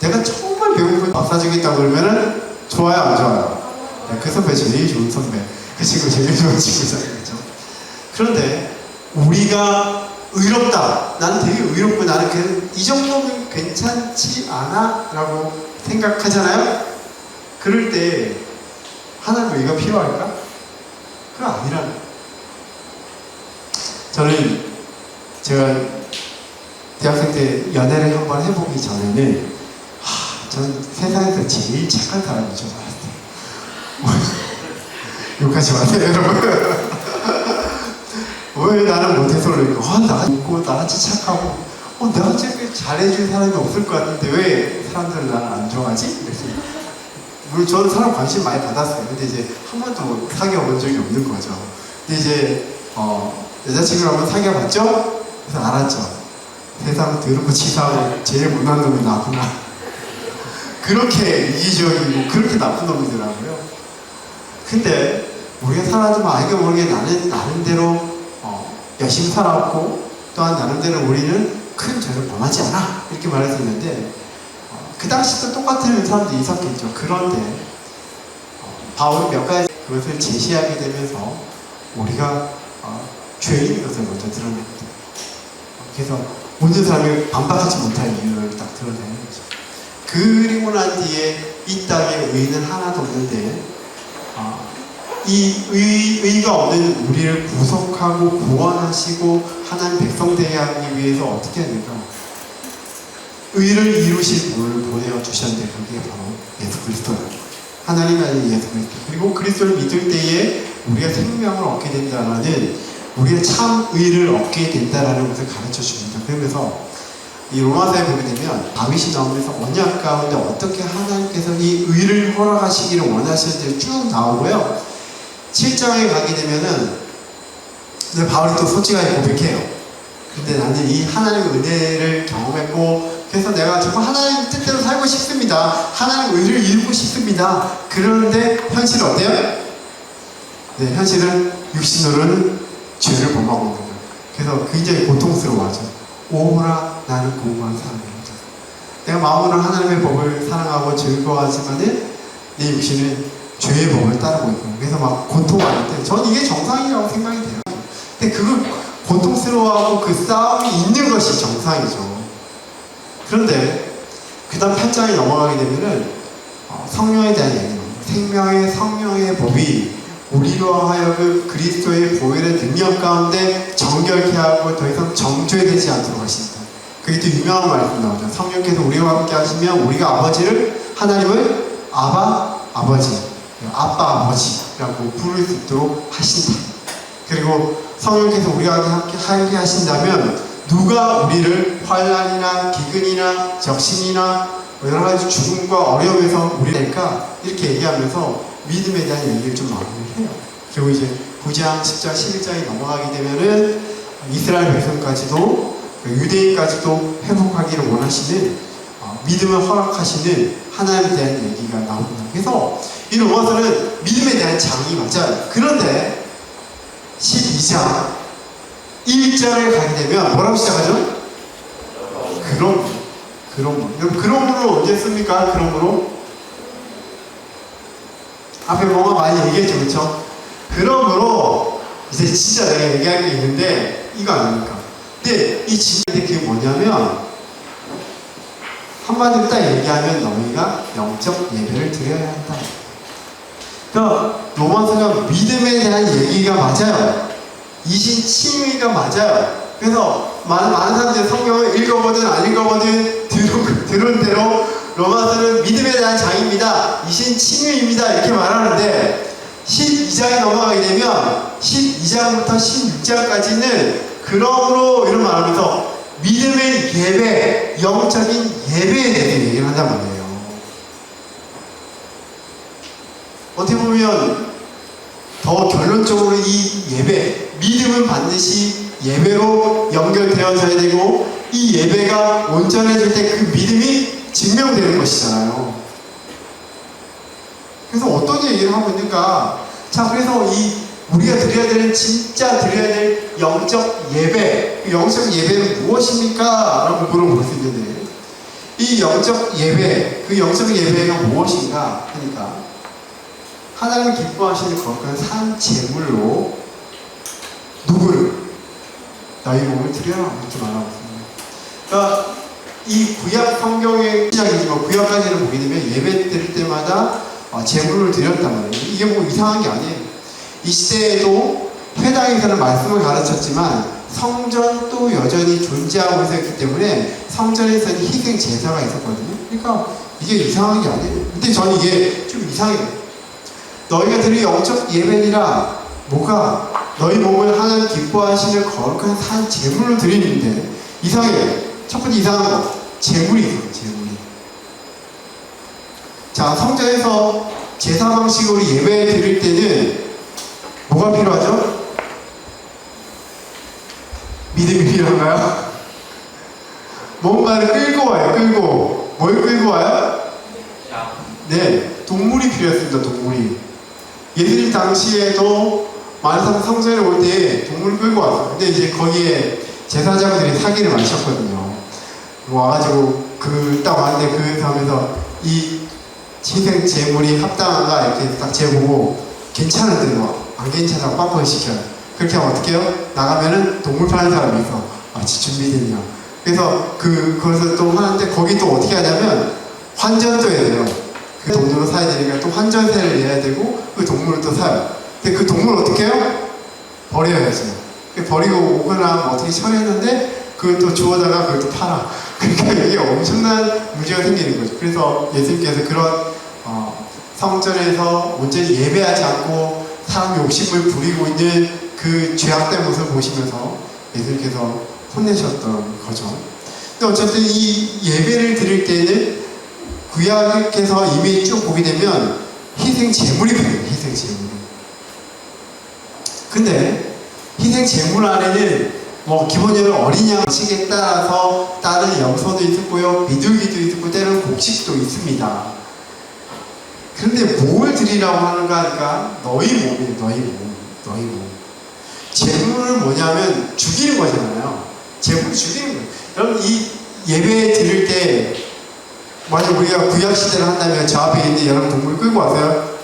내가 정말 배고프면 밥 사주겠다고 그러면은 좋아요 안 좋아요? 네, 그 선배 제일 좋은 선배 그 친구 제일 좋은 친구잖아요. 그렇죠? 그런데 우리가 의롭다 나는 되게 의롭고 나는 이 정도면 괜찮지 않아? 라고 생각하잖아요. 그럴 때 하나님의 의가 필요할까? 그건 아니라는 거예요. 저는 제가 대학생 때 연애를 한번 해보기 전에는 저는 세상에서 제일 착한 사람인 줄 알았어요. 욕하지 마세요 여러분. 왜 나는 모태솔로니까 나고 나같이 착하고 나같이 잘해줄 사람이 없을 것 같은데 왜 사람들은 나를 안 좋아하지? 그래서 물론 저는 사람 관심 많이 받았어요. 근데 이제 한 번도 사귀어본 적이 없는 거죠. 근데 이제 여자친구를 한번 사귀어봤죠? 그래서 알았죠. 세상 더럽고 치사하고 제일 못난 놈이 나구나. 그렇게 이기적이고 그렇게 나쁜 놈이더라고요. 근데 우리가 살아도 알게 모르게 나는 나름대로 열심히 살아왔고 또한 나름대로 우리는 큰 죄를 범하지 않아 이렇게 말했었는데 그 당시도 똑같은 사람들이 있었겠죠. 그런데 바울이 몇 가지 그것을 제시하게 되면서 우리가 죄인인 것을 먼저 드러냅니다. 그래서 모든 사람이 반박하지 못할 이유를 딱 드러내는 거죠. 그리고 난 뒤에 이 땅에 의인은 하나도 없는데 이 의가 없는 우리를 구속하고 구원하시고 하나님 백성 되게 하기 위해서 어떻게 해야 될까? 의를 이루실 분을 보내어 주셨는데 그게 바로 예수 그리스도예요. 하나님 아닌 예수 그리스도. 그리고 그리스도를 믿을 때에 우리가 생명을 얻게 된다는 우리가 참 의를 얻게 된다는 것을 가르쳐 줍니다. 그러면서 이 로마서에 보게 되면 다윗이 나오면서 언약 가운데 어떻게 하나님께서 이 의를 허락하시기를 원하시는지 쭉 나오고요. 7장에 가게 되면은 바울이 또 솔직하게 고백해요. 근데 나는 이 하나님의 은혜를 경험했고 그래서 내가 정말 하나님 뜻대로 살고 싶습니다. 하나님의 의를 이루고 싶습니다. 그런데 현실은 어때요? 네, 현실은 육신으로는 죄를 범하고 있는 거예요. 그래서 굉장히 고통스러워하죠. 오호라 나는 공고한 사람입니다. 내가 마음으로 하나님의 법을 사랑하고 즐거워하지만은 내 육신은 죄의 법을 따르고 있고 그래서 막 고통할 때 저는 이게 정상이라고 생각이 돼요. 근데 그걸 고통스러워하고 그 싸움이 있는 것이 정상이죠. 그런데 그 다음 8장에 넘어가게 되면은 성령에 대한 얘기입니다. 생명의 성령의 법이 우리로 하여금 그리스도의 보혈의 능력 가운데 정결케 하고 더 이상 정죄되지 않도록 하신다. 그게 또 유명한 말씀 나오죠. 성령께서 우리와 함께 하시면 우리가 아버지를 하나님을 아버지 아빠 아버지라고 부를 수 있도록 하신다. 그리고 성령께서 우리와 함께 하신다면 누가 우리를 환난이나 기근이나 적신이나 여러 가지 죽음과 어려움에서 우리 낼까 이렇게 얘기하면서 믿음에 대한 얘기를 좀 마무리를 해요. 그리고 이제 9장, 10장, 11장이 넘어가게 되면은 이스라엘 백성까지도 유대인까지도 회복하기를 원하시는 믿음을 허락하시는 하나님에 대한 얘기가 나옵니다. 그래서 이 로마서는 믿음에 대한 장이 맞아요. 그런데 12장 1절에 가게 되면 뭐라고 시작하죠? 여러분, 그러므로 언제 씁니까? 그러므로 앞에 뭔가 많이 얘기했죠, 그렇죠? 그러므로 이제 진짜 내가 얘기할 게 있는데 이거 아닙니까? 근데 이 진짜인데 그게 뭐냐면 한마디로 딱 얘기하면 너희가 영적 예배를 드려야 한다. 그러니까 로마서가 믿음에 대한 얘기가 맞아요. 이신 칭의가 맞아요. 그래서 많은 사람들이 성경을 읽어보든 안 읽어보든 들은 대로 로마서는 믿음에 대한 장입니다. 이신 칭의입니다. 이렇게 말하는데 12장에 넘어가게 되면 12장부터 16장까지는 그러므로 이런 말하면서 믿음의 예배, 영적인 예배에 대해서 얘기를 한단 말이에요. 어떻게 보면 더 결론적으로 이 예배, 믿음은 반드시 예배로 연결되어져야 되고 이 예배가 온전해질 때 그 믿음이 증명되는 것이잖아요. 그래서 어떤 얘기를 하고 있는가? 자, 그래서 우리가 드려야 되는 진짜 드려야 될 영적 예배, 그 영적 예배는 무엇입니까? 라고 물어볼 수 있는데 이 영적 예배, 그 영적 예배가 무엇인가? 하니까 하나님 기뻐하시는 거룩한 산 제물로 누구를? 너희 몸을 드려라 이렇게 말하고 있습니다. 그러니까 이 구약 성경의 시작이지만 구약까지를 보게 되면 예배 드릴 때마다 제물을 드렸단 말이에요. 이게 뭐 이상한 게 아니에요. 이 시대에도 회당에서는 말씀을 가르쳤지만 성전도 여전히 존재하고 있었기 때문에 성전에서는 희생 제사가 있었거든요. 그러니까 이게 이상한 게 아니에요. 근데 저는 이게 좀 이상해요. 너희가 드릴 영적 예배니라 뭐가 너희 몸을 하나님 기뻐하시는 거룩한 산 제물로 드리는데 이상해요. 첫 번째 이상한 거 제물이 있어요. 제물이. 자, 성전에서 제사 방식으로 예배 드릴 때는 뭐가 필요하죠? 믿음이 필요한가요? 뭔가를 끌고 와요. 끌고. 뭘 끌고 와요? 네, 동물이 필요했습니다. 동물이. 예수님 당시에도 많은 사람 성전에 올 때 동물을 끌고 왔어요. 근데 이제 거기에 제사장들이 사기를 많이 쳤거든요. 와가지고 딱 왔는데 그 하면서 이 희생 제물이 합당한가 이렇게 딱 재보고 괜찮은데 안 괜찮다고 빵빵 시켜요. 그렇게 하면 어떻게 해요? 나가면은 동물 파는 사람이 있어. 준비됐냐. 그래서 그것을 또 하는데 거기 또 어떻게 하냐면 환전도 해야 돼요. 그 돈으로 사야 되니까 또 환전세를 내야 되고 그 동물을 또 사요. 근데 그 동물을 어떻게 해요? 버려야죠. 버리고 오거나 어떻게 처리했는데 그걸 또 주워다가 그걸 또 팔아. 그러니까 이게 엄청난 문제가 생기는 거죠. 그래서 예수님께서 그런 성전에서 온전히 예배하지 않고 사람 욕심을 부리고 있는 그 죄악된 모습을 보시면서 예수님께서 혼내셨던 거죠. 근데 어쨌든 이 예배를 드릴 때는 구약에서 이미 쭉 보게 되면 희생 제물이 필요해요. 희생 제물이. 근데 희생 제물 안에는 뭐 기본적으로 어린 양 방식에 따라서 다른 염소도 있고요, 비둘기도 있고 때로는 곡식도 있습니다. 그런데 뭘 드리라고 하는가 하니까 너희 몸이에요. 너희 몸. 제물은 뭐냐면 죽이는 거잖아요. 제물을 죽이는 거예요. 여러분 이 예배 드릴 때 만약 우리가 구약 시대를 한다면 저 앞에 있는데 여러분 동물 끌고 왔어요?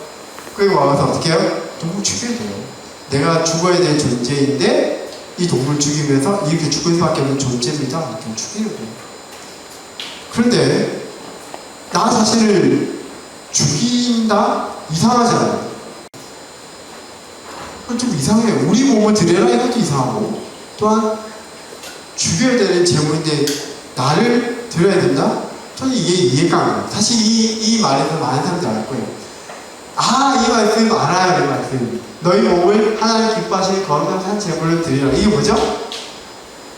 끌고 와서 어떻게 해요? 동물 죽여야 돼요. 내가 죽어야 될 존재인데 이 동물 죽이면서 이렇게 죽을 수밖에 없는 존재입니다. 이렇게 죽이는 거예요. 그런데 나 자신을 죽인다? 이상하잖아요. 좀 이상해요. 우리 몸을 드려라 이것도 이상하고 또한 죽여야 되는 제물인데 나를 드려야 된다? 저는 이게 이해가 안 가요. 사실 이 말에서 많은 사람들이 알 거예요. 이 말씀 알아요. 이 말씀. 너희 몸을 하나님 기뻐하시는 거룩한 산 제물로 드리라. 이게 뭐죠?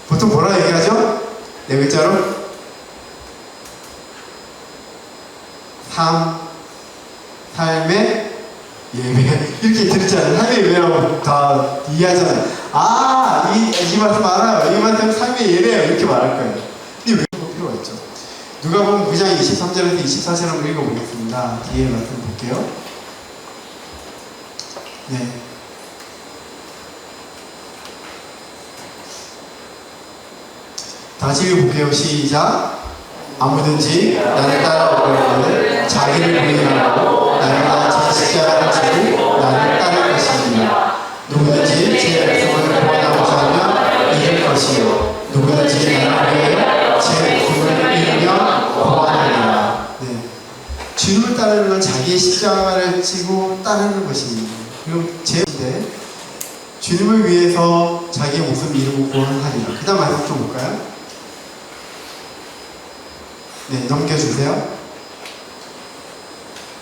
보통 뭐라 얘기하죠? 네 글자로 삶의 예배 이렇게 들었잖아요. 삶의 예배라고 다 이해하잖아요. 이 말씀 알아요. 이 말씀 삶의 예배예요. 이렇게 말할 거예요. 근데 왜 그럴 필요가 있죠? 누가복음 9장 23절에서 24절 한번 읽어보겠습니다. 뒤에 말씀 볼게요. 네. 다시 읽어볼게요. 시작. 아무든지 나를 따라오려면 자기를 부인하고 날마다 제 십자가를 지고 나를 따를 것이니라. 누구든지 제 백성을 구원하고자 하면 이길 것이요 누구든지 나를 위하여 제 목숨을 잃으면 구원하리라. 네. 주님을 따르는 건 자기의 십자가를 지고 따르는 것입니다. 그리고 제인데 주님을 위해서 자기의 목숨을 잃고 구원하리라. 그 다음 말씀 좀 볼까요? 네, 넘겨주세요.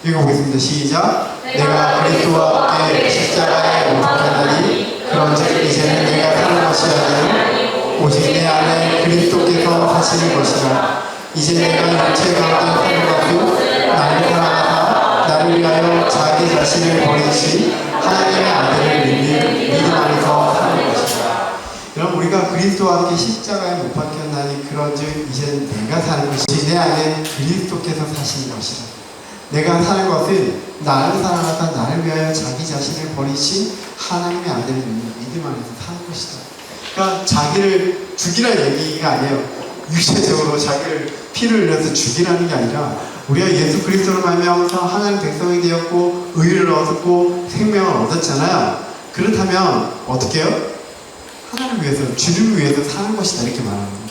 읽어보겠습니다. 시작. 내가 그리스도와 함께 십자가에 못 박혔나니 그런즉 이제는 내가 사는 것이 아니요 오직 내 안에 그리스도께서 사시는 것이라. 이제 내가 육체 가운데 사는 것은 나를 사랑하사 나를 위하여 자기 자신을 버리신 하나님의 아들을 믿음 안에서 사는 것이라. 여러분, 우리가 그리스도와 함께 십자가에 못 박혔나니 그런즉 이제는 내가 사는 것이 내 안에 그리스도께서 사시는 것이라. 내가 사는 것은 나를 사랑하사 나를 위하여 자기 자신을 버리신 하나님의 아들을 믿음 안에서 사는 것이다. 그러니까 자기를 죽이라는 얘기가 아니에요. 육체적으로 자기를 피를 흘려서 죽이라는 게 아니라 우리가 예수 그리스도로 말미암아서 하나님 백성이 되었고 의를 얻었고 생명을 얻었잖아요. 그렇다면 어떻게 해요? 하나님을 위해서, 주님을 위해서 사는 것이다, 이렇게 말하는 거예요.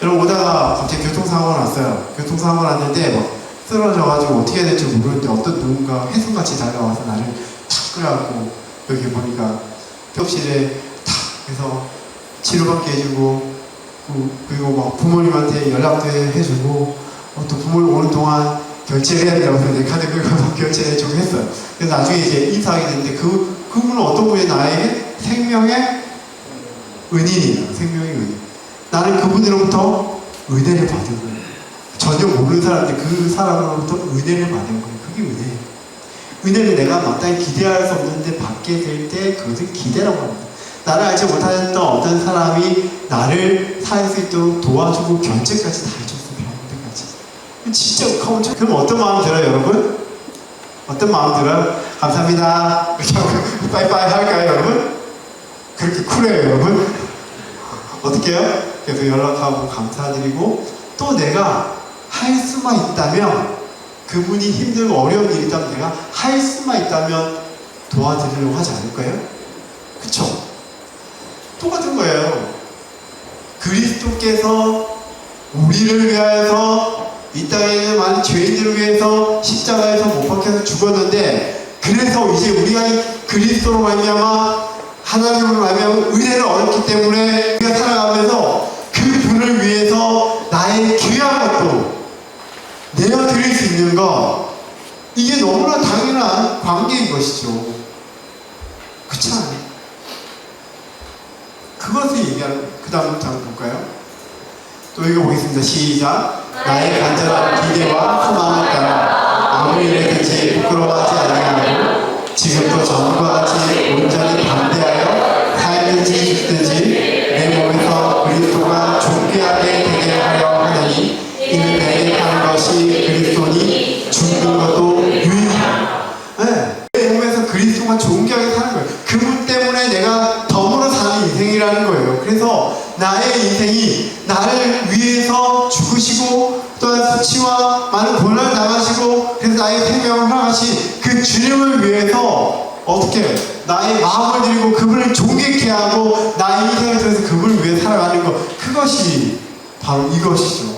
여러분, 오다가 갑자기 교통사고가 났어요. 교통사고가 났는데 막 쓰러져가지고 어떻게 해야 될지 모르는데 어떤 누군가 혜성같이 다가와서 나를 탁 끌어갖고 여기 보니까 폐업실에 탁 해서 치료받게 해주고, 그리고 막 부모님한테 연락도 해주고, 또 부모님 오는 동안 결제를 해야 된다고 해서 내 카드 긁어서 결제를 해주고 했어요. 그래서 나중에 이제 인사하게 됐는데 그분은 어떤 분이 나에게 생명의 은인이에요. 생명의 은인. 나는 그분으로부터 은혜를 받은 거예요. 전혀 모르는 사람인데 그 사람으로부터 은혜를 받은 거예요. 그게 은혜예요. 은혜를 내가 마땅히 기대할 수 없는데 받게 될 때 그것을 기대라고 합니다. 나를 알지 못하던 어떤 사람이 나를 살 수 있도록 도와주고 결제까지 다 해줬어요. 병원까지. 진짜 엄청. 그럼 어떤 마음 들어요, 여러분? 어떤 마음 들어요? 감사합니다. 이렇게 하고 빠이빠이 할까요, 여러분? 그렇게 쿨해요, 여러분? 어떻게 해요? 그래서 연락하고 감사드리고, 또 내가 할 수만 있다면, 그분이 힘들고 어려운 일이 있다면 내가 할 수만 있다면 도와드리려고 하지 않을까요? 그쵸? 똑같은 거예요. 그리스도께서 우리를 위하여서 이 땅에 있는 많은 죄인들을 위해서 십자가에서 못 박혀서 죽었는데, 그래서 이제 우리가 그리스도로 말미암아 하나님으로 말미암아 은혜를 얻었기 때문에 우리가 살아가면서 그 분을 위해서 나의 귀한 것도 내어드릴 수 있는 것, 이게 너무나 당연한 관계인 것이죠. 그렇지 않아요? 그것을 얘기하는 거예요. 그 다음 장 볼까요? 또 읽어보겠습니다. 시작. 나의 간절한 기대와 소망을 따라 아무 일에든지 부끄러워하지 아니하고 지금도 전과 같이 온전히 담대하여 살든지 죽든지 내 몸에서 그리스도가 존귀하게 되게 하려 하느니 이는 내게 하는 것이 그리스도니 죽는 것도 유익이다. 네. 내 몸에서 그리스도가 존귀하게 사는 거예요. 그분 때문에 내가 덤으로 사는 인생이라는 거예요. 그래서 나의 인생이 나를 위해서 죽으시고 또한 수치와 많은 고난을 당하시고 그래서 나의 생명을 허락하신 그 주님을 위해서 어떻게 나의 마음을 드리고 그분을 존귀케 하고 나의 인생을 통해서 그분을 위해 살아가는 것, 그것이 바로 이것이죠.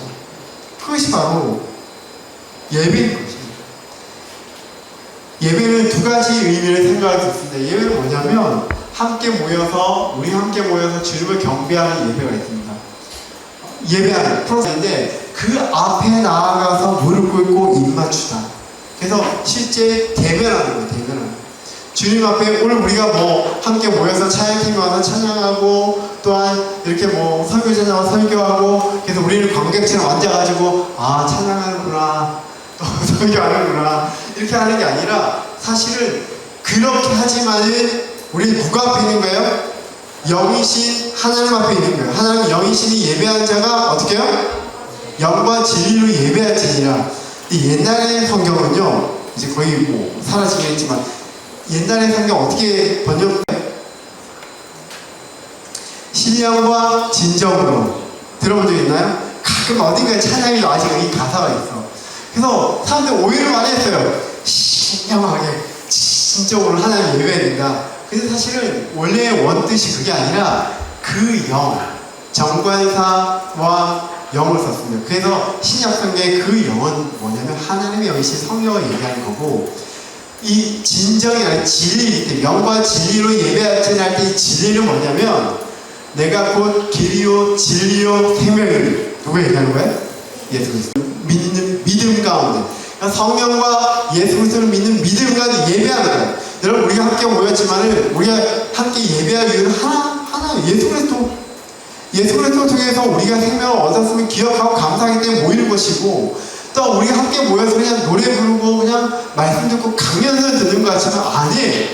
그것이 바로 예배인 것입니다. 예배는 두 가지 의미를 생각할 수 있습니다. 예배는 뭐냐면 우리 함께 모여서 주님을 경배하는 예배가 있습니다. 예배하는 프로세스인데 그 앞에 나아가서 무릎 꿇고 입 맞추다. 그래서 실제 대면하는 거예요. 대면하는. 주님 앞에 오늘 우리가 뭐 함께 모여서 찬양팀 와서 찬양하고 또한 이렇게 뭐 설교자 나와 설교하고 그래서 우리는 관객처럼 앉아가지고 아 찬양하는구나 또 설교하는구나 이렇게 하는 게 아니라 사실은 그렇게 하지만은 우리 누가 앞에 있는 거예요? 영이신 하나님 앞에 있는 거예요. 하나님 영이신이 예배한 자가 어떻게 해요? 영과 진리로 예배할지니라. 이 옛날의 성경은요, 이제 거의 뭐 사라지긴 했지만, 옛날의 성경 어떻게 번역해요? 신령과 진정으로. 들어본 적 있나요? 가끔 어딘가에 찬양이 아직 이 가사가 있어. 그래서 사람들 오해를 많이 했어요. 신령하게 진정으로 하나님 예배해야 된다. 근데 사실은 원래 원뜻이 그게 아니라 그 영, 정관사와 영을 썼습니다. 그래서 신약성경의 그 영은 뭐냐면 하나님의 영이신 성령을 얘기하는 거고, 이 진정이 아니라 진리이기 때문에 영과 진리로 예배할지는 할 때 이 진리는 뭐냐면 내가 곧 길이요 진리요 생명이니. 누가 얘기하는 거예요? 예수 그리스도. 믿는 믿음 가운데, 그러니까 성령과 예수 그리스도를 믿는 믿음 가운데 예배하는 거예요. 여러분, 우리가 함께 모였지만은 우리가 함께 예배할 이유는 하나 예수 그리스도. 예수 그리스도 통해서 우리가 생명을 얻었으면 기억하고 감사하기 때문에 모이는 것이고, 또 우리가 함께 모여서 그냥 노래 부르고 그냥 말씀 듣고 강연을 듣는 것 같지만 아니,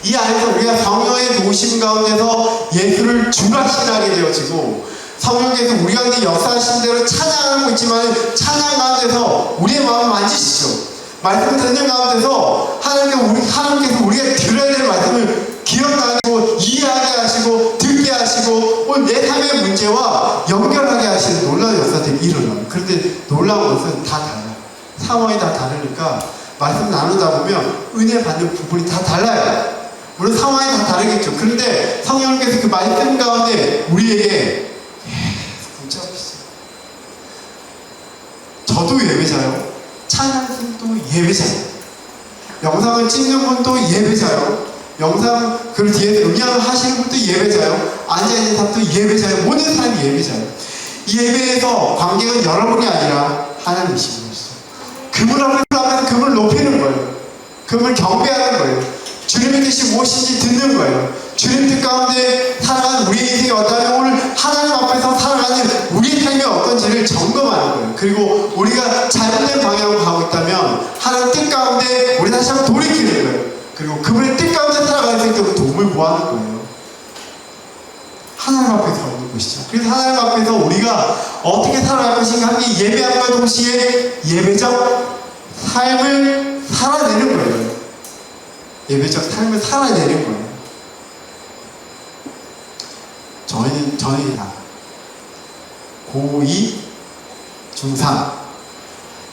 이 안에서 우리가 성령의 도우심 가운데서 예수를 주라신하게 되어지고, 성령께서 우리 가운데 역사하신 대로 찬양하고 있지만 찬양 가운데서 우리의 마음을 만지시죠. 말씀을 듣는 가운데서 하나님께서 우리가 들어야 될 말씀을 기억나게 하고 이해하게 하시고 듣게 하시고 내 삶의 문제와 연결하게 하시는 놀라운 역사들이 일어나요. 그런데 놀라운 것은 다 달라요. 상황이 다 다르니까 말씀 나누다 보면 은혜 받는 부분이 다 달라요. 물론 상황이 다 다르겠죠. 그런데 성령께서 그 말씀 가운데 우리에게 붙잡고 있어요. 저도 예배자요. 찬양팀도 예배자요. 영상을 찍는 분도 예배자요. 영상 그 뒤에서 음향을 하시는 분도 예배자요. 앉아있는 사람도 예배자요. 모든 사람이 예배자요. 이 예배에서 관객은 여러분이 아니라 하나님이신 것이죠. 그분 앞에서 그분을 높이는 거예요. 그분을 경배하는 거예요. 주님의 뜻이 무엇인지 듣는 거예요. 주님 뜻 가운데 살아가는 우리의 인생이 어떠하면 오늘 하나님 앞에서 살아가는 우리의 삶이 어떤지를 점검하는 거예요. 그리고 우리가 잘못된 방향으로 가고 있다면 하나님 뜻 가운데 우리 다시 한번 돌이키는 거예요. 그리고 그분의 뜻 가운데 살아갈 수 있도록 도움을 구하는 거예요. 하나님 앞에서 얻는 것이죠. 그래서 하나님 앞에서 우리가 어떻게 살아갈 것인가 함께 예배함과 동시에 예배적 삶을 살아내는 거예요. 예배적 삶을 살아내는 거예요. 저희 다 고2, 중3.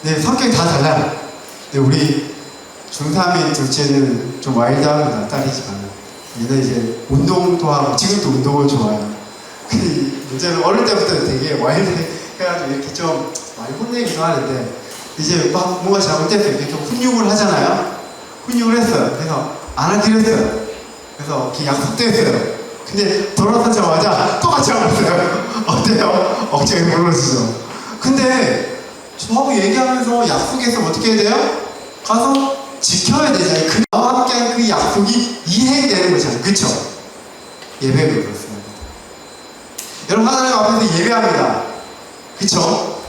네, 성격이 다 달라요. 근데 우리 중3인 둘째는 좀 와일드합니다. 딸이지만. 얘는 이제 운동도 하고, 지금도 운동을 좋아해요. 근데 문제는 어릴 때부터 되게 와일드 해가지고 이렇게 좀 많이 혼내기도 하는데, 이제 막 뭔가 잘못돼서 이렇게 좀 훈육을 하잖아요. 훈육을 했어요. 그래서 안아드렸어요. 그래서 이렇게 약속도 했어요. 근데 돌아서자마자 똑같이 하고 있어요. 어때요? 억지가 무너지죠. 근데 저하고 얘기하면서 약속해서 어떻게 해야 돼요? 가서 지켜야 되잖아요. 그 나와 함께한 그 약속이 이행되는 거잖아요. 그쵸? 예배도 그렇습니다. 여러분, 하나님 앞에서 예배합니다. 그쵸?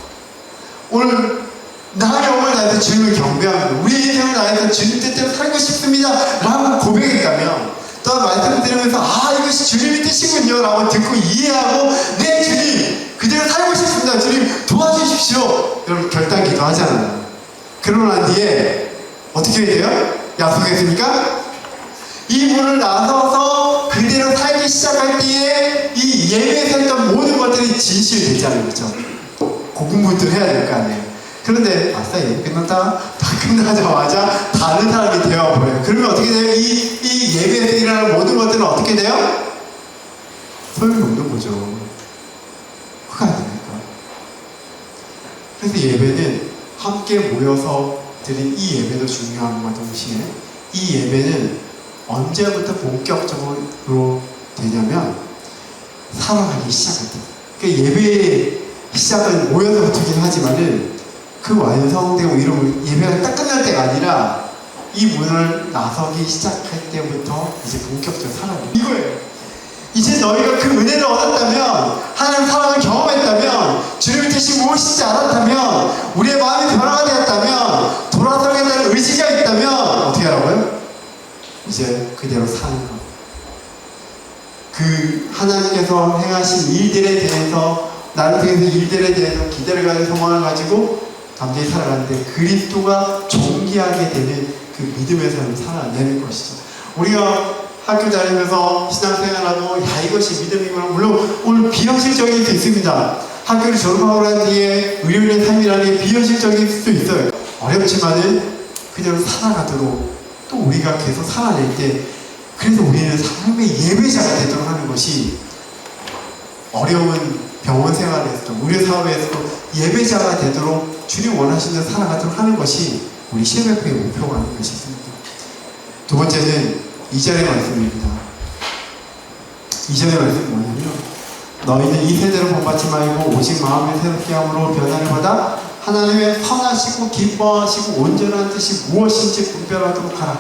오늘 나의 영을 다해서 주님을 경배합니다. 우리의 인생을 다해서 주님 뜻대로 살고 싶습니다 라고 고백했다면, 또 말씀을 들으면서 이것이 주님의 뜻이군요 라고 듣고 이해하고, 네 주님 그대로 살고 싶습니다, 주님 도와주십시오, 여러분 결단기도 하잖아요. 그러고 난 뒤에 어떻게 해야 돼요? 약속했습니까? 이 문을 나서서 그대로 살기 시작할 때에 이 예배에서 했던 모든 것들이 진실이 되잖아요. 그렇죠? 고군분투를 해야 될 거 아니에요. 그런데 아싸 예배 끝났다. 다 끝나자마자 다른 사람이 되어버려요. 그러면 어떻게 돼요? 이 예배에서 일어나는 모든 것들은 어떻게 돼요? 소용이 없는 거죠. 그거 아닙니까? 그래서 예배는 함께 모여서 드린 이 예배도 중요한 것과 동시에 이 예배는 언제부터 본격적으로 되냐면 살아가기 시작할 때. 그러니까 예배의 시작은 모여서부터긴 하지만은 그 완성되고 이러고 예배가 딱 끝날 때가 아니라 이 문을 나서기 시작할 때부터 이제 본격적으로 살아가는 이거예요. 이제 너희가 그 은혜를 얻었다면, 하나님 사랑을 경험했다면, 주님의 뜻이 무엇인지 알았다면, 우리의 마음이 변화가 되었다면, 돌아서겠다는 의지가 있다면 어떻게 하라고요? 이제 그대로 사는 것. 그 하나님께서 행하신 일들에 대해서 나를 통해서 일들에 대해서 기대를 가지고 소망을 가지고 감사히 살아가는데 그리스도가 존귀하게 되는 그 믿음의 삶을 살아내는 것이죠. 우리가 학교 다니면서 신앙생활하고 야 이것이 믿음이구나. 물론 오늘 비현실적일 수 있습니다. 학교를 졸업하고 난 뒤에 의료인의 삶이라는 게 비현실적일 수도 있어요. 어렵지만은 그냥 살아가도록 또 우리가 계속 살아낼 때 그래서 우리는 삶의 예배자가 되도록 하는 것이 어려운 병원 생활에서도 의료 사업에서도 예배자가 되도록 주님 원하시는 대로 살아가도록 하는 것이 우리 CMF의 목표가 아닌 것이 있습니다. 두 번째는 2절의 말씀입니다. 2절의 말씀이 뭐냐면 너희는 이 세대로 본받지 말고 오직 마음을 새롭게 함으로 변화를 받아 하나님의 선하시고 기뻐하시고 온전한 뜻이 무엇인지 분별하도록 하라.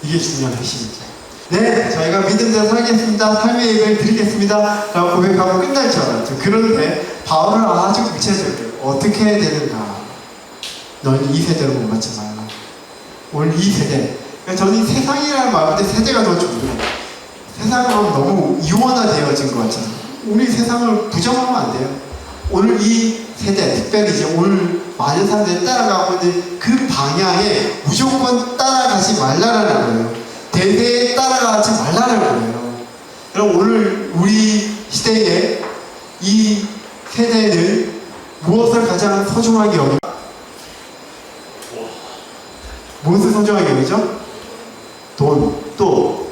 이게 중요한 핵심이죠. 네, 저희가 믿음대로 살겠습니다. 삶의 예배를 드리겠습니다. 라고 고백하고 끝날 줄 알았죠. 그런데 바울은 아주 구체적이에요. 어떻게 해야 되는가? 너희는 이 세대로 본받지 말라. 오늘 이 세대. 그러니까 저는 세상이라는 말보다 세대가 더 중요해요. 세상은 너무 이원화되어진 것 같잖아요. 우리 세상을 부정하면 안 돼요. 오늘 이 세대, 특별히 이제 오늘 많은 사람들이 따라가고 있는 그 방향에 무조건 따라가지 말라라는 거예요. 대세에 따라가지 말라는 거예요. 그럼 오늘 우리 시대에 이 세대는 무엇을 가장 소중하게 여기죠? 무엇을 소중하게 여기죠? 돈, 또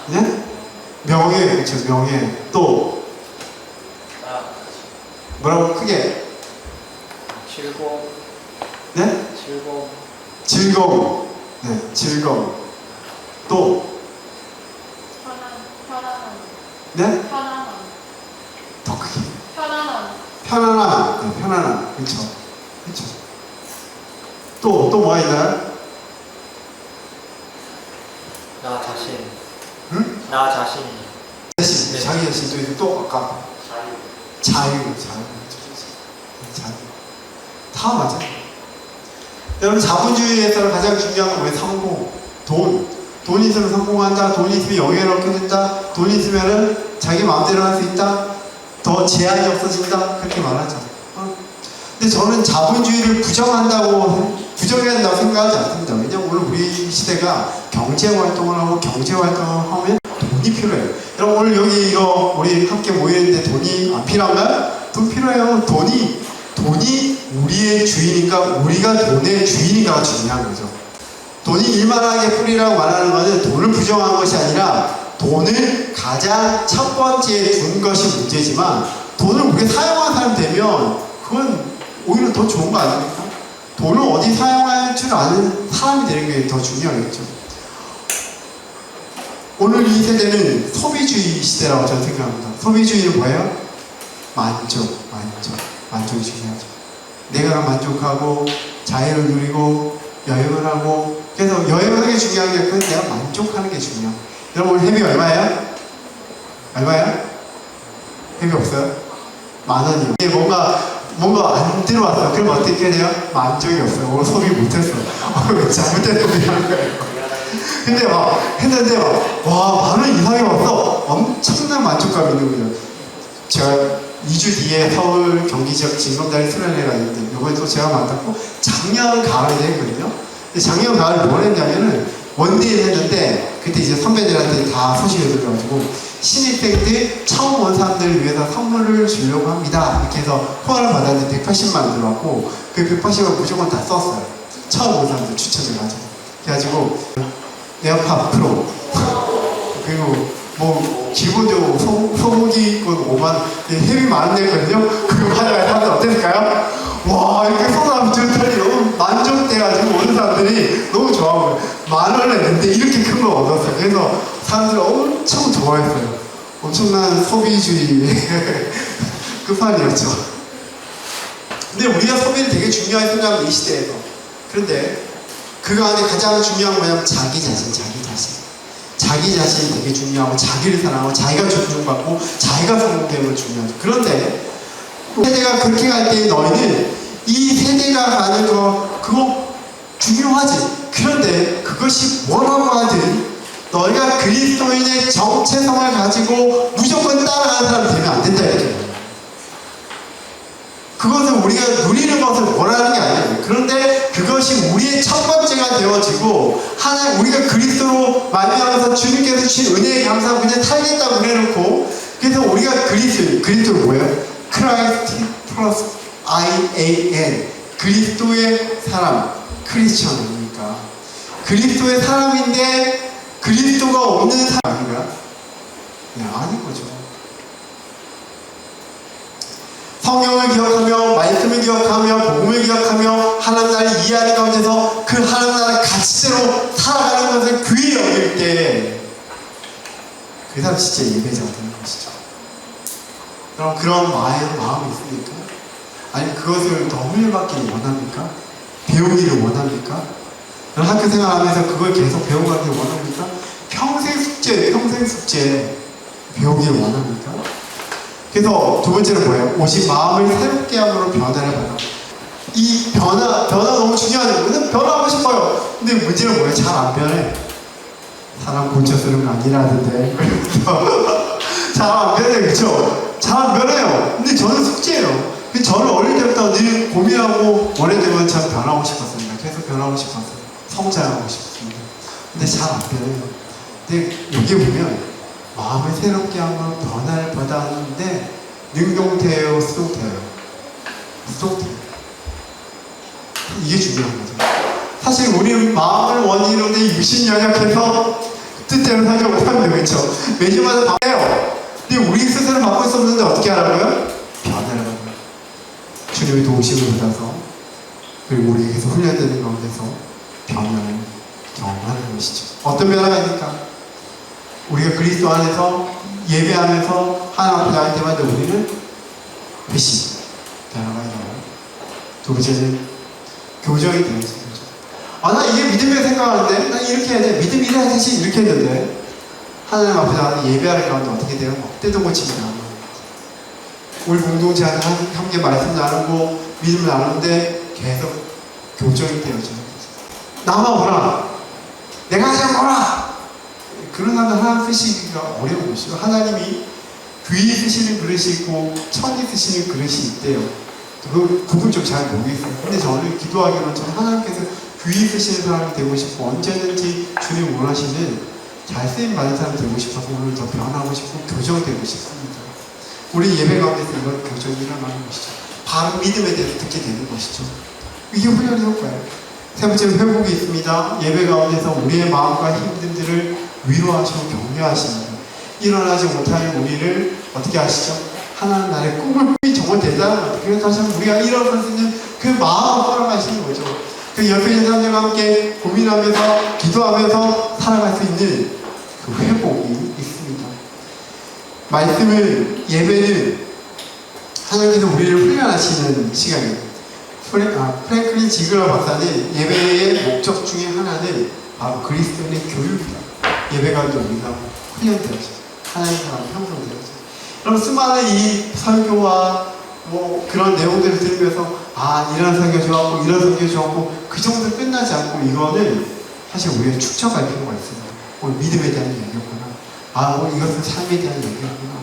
네? 명예, 그렇죠. 명예, 또 뭐라고 크게? 즐거움. 네? 즐거움. 즐거움. 네, 즐거움. 또 편안함. 네? 편안함. 더 크게. 편안함. 편안함. 네, 편안함. 그렇죠. 그렇죠. 또 뭐가 있나요? 나 자신. 응? 나 자신. 자신, 네. 자기 자신 또 아까 자유. 다 맞아요. 여러분 자본주의에서 가장 중요한 건 왜 성공? 돈이 있으면 성공한다. 돈이 있으면 영예롭게 된다. 돈이 있으면은 자기 마음대로 할 수 있다. 더 제한이 없어진다. 그렇게 말하죠. 근데 저는 자본주의를 부정해야 된다고 생각하지 않습니다. 왜냐면 오늘 우리 시대가 경제활동을 하고 경제활동을 하면 돈이 필요해요. 여러분 오늘 여기 이거 우리 함께 모이는데 돈이 안 필요한가요? 돈 필요해요. 돈이 우리의 주인인가 우리가 돈의 주인인가가 중요한 거죠. 돈이 일만하게 뿌리라고 말하는 것은 돈을 부정한 것이 아니라 돈을 가장 첫 번째에 둔 것이 문제지만 돈을 우리가 사용하는 사람 되면 그건 오히려 더 좋은 거 아닙니까? 돈을 어디 사용할 줄 아는 사람이 되는 게 더 중요하겠죠. 오늘 이 세대는 소비주의 시대라고 저는 생각합니다. 소비주의는 뭐예요? 만족이 중요하죠. 내가 만족하고 자유를 누리고 여행을 하고 그래서 여행을 하는 게 중요한 게 아니라 내가 만족하는 게 중요해요. 여러분 오늘 회비 얼마예요? 회비 없어요? 10,000원이요. 이게 뭔가 안 들어왔어요. 그럼 어떻게 해야 돼요? 만족이 없어요. 오늘 소비 못했어. 잘못된 소비 하는 거예요. 근데 했는데 와, 10,000원 이상이 왔어. 엄청난 만족감이 있는 거죠. 제가 2주 뒤에 서울 경기 지역 징검다리 수련회가 있는데 이번에 또 제가 만났고 작년 가을에 했거든요. 근데 작년 가을에 뭘 했냐면은 원데이를 했는데 그때 이제 선배들한테 다 소식을 들어가지고 신입생 처음 온 사람들을 위해서 선물을 주려고 합니다. 이렇게 해서 후원을 받았는데 180만 들어왔고 그 180만 무조건 다 썼어요. 처음 온 사람들 추천해가지고. 그래가지고 에어팟 프로 그리고 뭐 기본적으로 소고기권 5만 헤비 많은 데거든요. 그거 하다가 사람들 어땠을까요? 와, 이렇게 소감 들었더니 너무 만족돼가지고 오는 사람들이 너무 좋아하고 10,000원을 냈는데 이렇게 큰 거 얻었어요. 그래서 사람들이 엄청 좋아했어요. 엄청난 소비주의 끝판이었죠. 근데 우리가 소비를 되게 중요하게 생각하는 이 시대에서 그런데 그 안에 가장 중요한 건 뭐냐면 자기 자신이 되게 중요하고 자기를 사랑하고 자기가 존중받고 자기가 성공되는 건 중요하죠. 그런데 세대가 그렇게 갈 때 너희는 이 세대가 가는 거 그거 중요하지. 그런데 그것이 뭐라고 하든 너희가 그리스도인의 정체성을 가지고 무조건 따라가는 사람 되면 안 된다 이렇게. 그것은 우리가 누리는 것을 원하는 게 아니에요. 그런데 그것이 우리의 첫 번째가 되어지고 하나님 우리가 그리스도로 말미암아서 주님께서 주신 은혜에 감사하고 그냥 살겠다고 해놓고 그래서 우리가 그리스도는 뭐예요? Christ plus I-A-N 그리스도의 사람 크리스천이니까 그리스도의 사람인데 그리스도가 없는 사람 아닌가요? 네, 아닌 거죠. 성경을 기억하며 말씀을 기억하며 복음을 기억하며 하나님 나라를 이해하는 가운데서 그 하나님 나라 가치대로 살아가는 것을 귀히 여길 때 그 사람 진짜 예배자가 되는 것이죠. 그럼 그런 마음이 있습니까? 아니면 그것을 더 훈련받기 원합니까? 배우기를 원합니까? 학교 생활하면서 그걸 계속 배워가기를 원합니까? 평생 숙제 배우기를 원합니까? 그래서 두 번째는 뭐예요? 오직 마음을 새롭게 함으로 변화를 받아. 이 변화 너무 중요하죠. 근데 변화하고 싶어요. 근데 문제는 뭐예요? 잘 안 변해. 사람 고쳐 쓰는 거 아니라는데. 잘 안 변해, 그쵸? 잘 안 변해요. 근데 저는 숙제예요. 저는 어릴 때부터 늘 고민하고 원래대로 참 변하고 싶었습니다. 계속 변하고 싶었어요. 성장하고 싶었습니다. 근데 잘 안 변해요. 근데 여기 보면 마음을 새롭게 하면 변화를 받아 하는데 능동태예요, 수동태예요? 수동태예요. 이게 중요한 거죠. 사실 우리는 마음을 원인으로 내 육신 연약해서 뜻대로 살지 못합니다. 그렇죠? 매주마다 바꿔요. 근데 우리 스스로 바꿀 수 없는데 어떻게 하라고요? 변화를 받아요. 주님의 도우심을 받아서 그리고 우리에게서 훈련되는 가운데서 변화를 경험하는 것이죠. 어떤 변화가 있습니까? 우리가 그리스도 안에서 예배하면서 하나님 앞에 나갈 때마다 우리는 회심, 변화가 일어나요. 두 번째는 교정이 되는 거죠. 나 이게 믿음이라고 생각하는데 나 이렇게 해야 돼. 믿음이라 해야지 이렇게 했는데 하나님 앞에 나가서 예배하는 가운데 어떻게 돼요? 때도 고칩니다. 우리 공동체 안에 함께 말씀 나누고 믿음을 나누는데 계속 교정이 되어져요. 나만 오라. 내가 하자고 오라. 그런 사람은 하나님 쓰시기가 어려운 것이죠. 하나님이 귀히 쓰시는 그릇이 있고 천이 쓰시는 그릇이 있대요. 그 부분 좀 잘 모르겠어요. 근데 저는 기도하기로는 저는 하나님께서 귀히 쓰시는 사람이 되고 싶고 언제든지 주님 원하시는 잘 쓰임 받는 사람이 되고 싶어서 오늘 더 변하고 싶고 교정되고 싶습니다. 우리 예배 가운데서 이런 교정이 일어나는 것이죠. 바로 믿음에 대해서 듣게 되는 것이죠. 이게 훈련의 효과예요. 세 번째는 회복이 있습니다. 예배 가운데서 우리의 마음과 힘듦들을 위로하시고 격려하십니다. 일어나지 못하는 우리를 어떻게 하시죠? 하나님 나의 꿈이 정말 대단한 것 같아요. 그래서 다시 한번 우리가 일어날 수 있는 그 마음을 허락하시는 거죠. 그 옆에 있는 사람들과 함께 고민하면서 기도하면서 살아갈 수 있는 그 회복이 있습니다. 말씀을 예배는 하나님께서 우리를 훈련하시는 시간입니다. 프랭클린 지그러 박사는 예배의 목적 중에 하나는 바로 그리스도인의 교육이다. 예배가 우리가 훈련되어져 하나님 사람 형성되어져. 그럼 수많은 이 설교와 뭐 그런 내용들을 들으면서 이런 설교 좋았고 이런 설교 좋았고 그 정도 끝나지 않고 이거는 사실 우리가 축적할 필요가 있습니다. 오늘 믿음에 대한 얘기였구나. 오늘 이것은 삶에 대한 얘기였구나.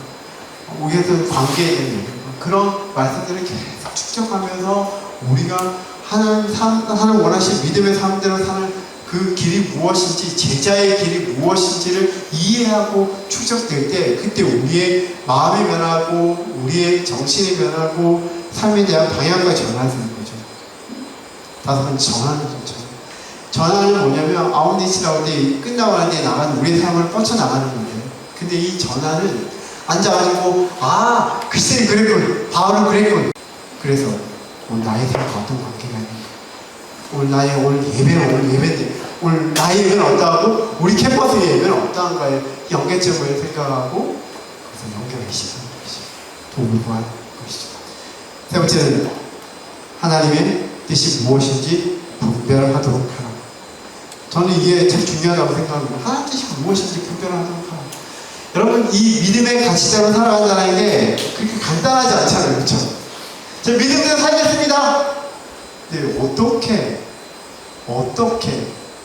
이것은 관계에 대한 얘기였구나. 그런 말씀들을 계속 축적하면서 우리가 하나님 원하신 믿음의 삶대로 사는 그 길이 무엇인지 제자의 길이 무엇인지를 이해하고 추적될 때 그때 우리의 마음이 변하고 우리의 정신이 변하고 삶에 대한 방향과 전환되는 거죠. 다섯 번째 전환이 좋죠. 전환은 뭐냐면 아웃리치라고 때 끝나고 난 뒤에 나가는 우리의 삶을 뻗쳐나가는 건데 근데 이 전환은 앉아가지고 글쎄 그랬군 바울은 그랬군 그래서 오늘 나의 삶과 어떤 관계가 있는가 오늘 나의 오늘 예배인데 오늘 나의 예배는 어떠하고 우리 캠퍼스의 예배는 어떠한가의 연계점을 생각하고 그래서 연결해 시작하는 것이죠. 도움을 구하는 것이죠. 세 번째는 하나님의 뜻이 무엇인지 분별하도록 하라. 저는 이게 참 중요하다고 생각합니다. 하나님 뜻이 무엇인지 분별하도록 하라. 여러분 이 믿음의 가치대로 살아간다는 게 그렇게 간단하지 않잖아요. 그렇죠? 제 믿음대로 살겠습니다. 근데 어떻게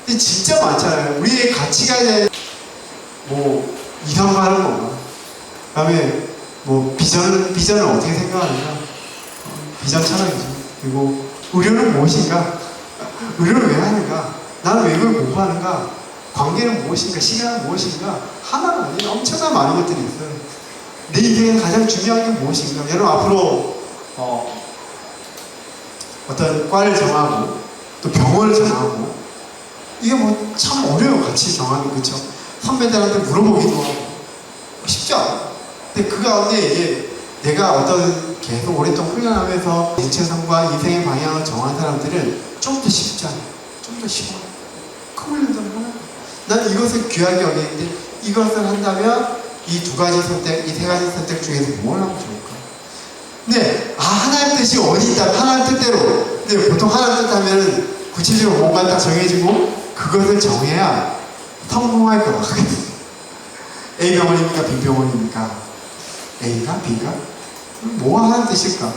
근데 진짜 많잖아요. 우리의 가치가 뭐 이상하는 거. 그다음에 뭐 비전을 어떻게 생각하는가? 비전 철학이죠. 그리고 의료는 무엇인가? 의료를 왜 하는가? 나는 왜 이걸 공부하는가? 관계는 무엇인가? 시간은 무엇인가? 하나가 아니라 엄청난 많은 것들이 있어요. 내 인생에 가장 중요한 게 무엇인가? 여러분 앞으로 어떤 과를 정하고 또 병원을 정하고 이게 뭐 참 어려워요. 같이 정하는 그쵸? 선배들한테 물어보기도 하고 쉽지 않아. 근데 그 가운데 이제 내가 어떤 계속 오랫동안 훈련하면서 정체성과 인생의 방향을 정한 사람들은 좀 더 쉽지 않아. 좀 더 쉬워. 그 훈련을 하는 거야. 난 이것을 귀하게 여기는데 이것을 한다면 이 두 가지 선택, 이 세 가지 선택 중에서 뭘 하면 좋을까? 근데 하나님 뜻이 어디 있다? 하나님 뜻대로. 근데 보통 하나님 뜻 하면은 구체적으로 뭔가 딱 정해지고 그것을 정해야 성공할 것 같거든요. A 병원입니까? B 병원입니까? A가? B가? 뭐가 하는 뜻일까?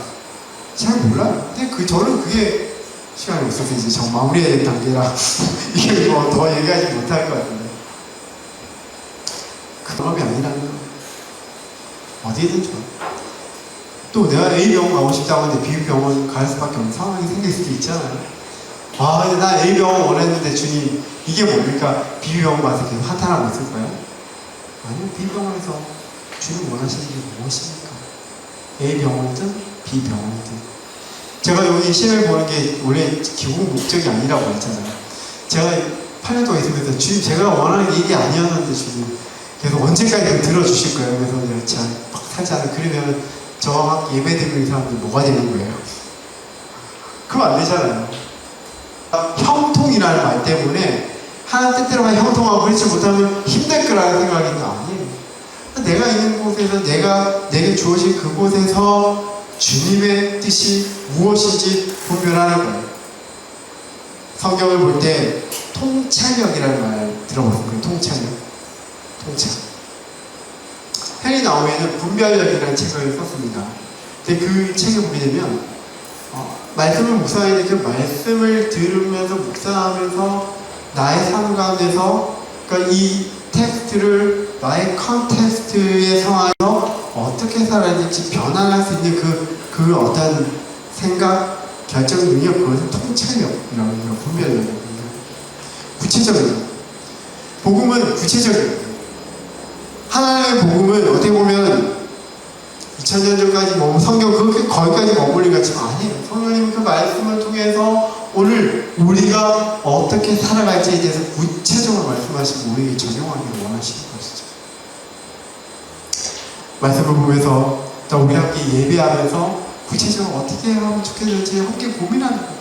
잘 몰라요. 근데 저는 그게 시간이 없어서 이제 정 마무리해야 될 단계라 이게 뭐 더 얘기하지 못할 것 같은데 그 방법이 아니라는 거 어디든 좋아. 또 내가 A 병원 가고 싶다고 하는데 B 병원 갈 수밖에 없는 상황이 생길 수도 있잖아요. 근데 나 A 병원 원했는데 주님 이게 뭡니까? B 병원 가서 계속 한탄하고 있을까요? 아니요. B 병원에서 주님 원하시는 게 무엇입니까? A 병원이든 B 병원이든 제가 여기 시험을 보는 게 원래 기본 목적이 아니라고 했잖아요. 제가 8년 동안 있으면서 주님 제가 원하는 게 이게 아니었는데 주님 계속 언제까지 들어주실 거예요? 그래서 내가 참 막 살지 않아. 그러면 저와 예배 드리는 사람들 뭐가 되는 거예요? 그럼 안 되잖아요. 형통이라는 말 때문에 하나님 뜻대로만 형통하고 그렇지 못하면 힘들 거라는 생각이 아니에요. 내가 있는 곳에서 내게 주어진 그곳에서 주님의 뜻이 무엇인지 분별하는 거예요. 성경을 볼 때 통찰력이라는 말 들어보셨어요? 통찰력. 통찰. 헨리 나우엔은 분별력이라는 책을 썼습니다. 근데 그 책을 보게 되면 말씀을 묵상하는데 그 말씀을 들으면서 묵상하면서 나의 삶 가운데서 그러니까 이 텍스트를 나의 컨텍스트의 상황에서 어떻게 살아야 될지 변화할 수 있는 그 어떤 생각, 결정 능력, 그것을 통찰력이라고 해요. 분별력입니다. 구체적이에요. 복음은 구체적이에요. 하나님의 복음은 어떻게 보면 2000년 전까지 성경 그렇게 거기까지 머물린 것 같지만 아니에요. 성령님은 그 말씀을 통해서 오늘 우리가 어떻게 살아갈지에 대해서 구체적으로 말씀하시고 우리에게 적용하기를 원하시는 것이죠. 말씀을 보면서 또 우리 함께 예배하면서 구체적으로 어떻게 하면 좋겠는지 함께 고민하는 거예요.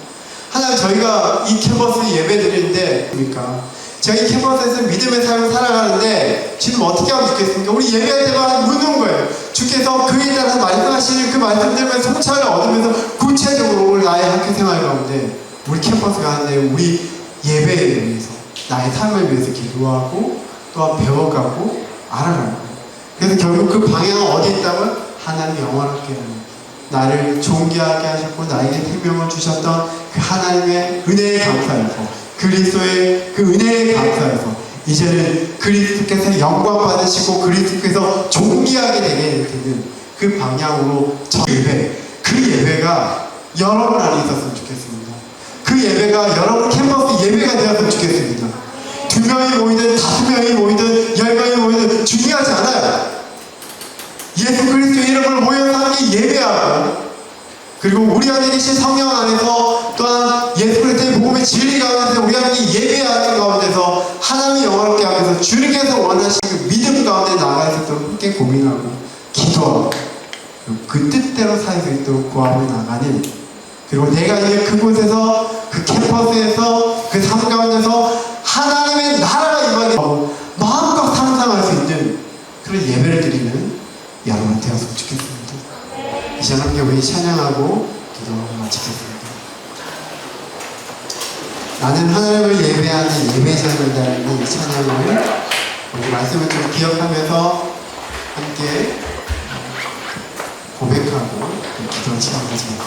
하나님 저희가 이 캠퍼스 예배 드리는데 그러니까 제가 이 캠퍼스에서 믿음의 삶을 살아가는데 지금 어떻게 하면 좋겠습니까? 우리 예배할 때마다 묻는 거예요. 주께서 그에 따라서 말씀하시는 그 말씀들만 성찰을 얻으면서 구체적으로 나의 학교 생활 가운데 우리 캠퍼스 가는데 우리 예배에 위해서 나의 삶을 위해서 기도하고 또한 배워가고 알아가는 거예요. 그래서 결국 그 방향은 어디에 있다면 하나님 영원하게 하는 나를 존귀하게 하셨고 나에게 생명을 주셨던 그 하나님의 은혜에 감사해서 그리스도의 그 은혜에 감사해서 이제는 그리스도께서 영광 받으시고 그리스도께서 존귀하게 되게 되는 그 방향으로 저 예배, 그 예배가 여러분 안에 있었으면 좋겠습니다. 그 예배가 여러분 캠퍼스 예배가 되었으면 좋겠습니다. 2명이 모이든 5명이 모이든 10명이 모이든 중요하지 않아요. 예수 그리스도 이름으로 모여서 함께 예배하고 그리고 우리 안에 계신 성령 안에서 또한 예수 그리스도의 복음의 진리 가운데서 우리 함께 예배하는 가운데서 하나님의 영광을 하면서 주님께서 원하시는 그 믿음 가운데 나아갈 수 있도록 함께 고민하고 기도하고 그 뜻대로 살 수 있도록 구하며 나가는 그리고 내가 있는 그곳에서 그 캠퍼스에서 그 삶 가운데서 하나님의 나라가 임하게 마음껏 상상할 수 있는 그런 예배를 드리는 여러분 되었으면 좋겠습니다. 이 시간 함께 우리 찬양하고 기도하고 마치겠습니다. 나는 하나님을 예배하는 예배자들이라는 이 찬양을 우리 말씀을 좀 기억하면서 함께 고백하고 기도를 시작하겠습니다.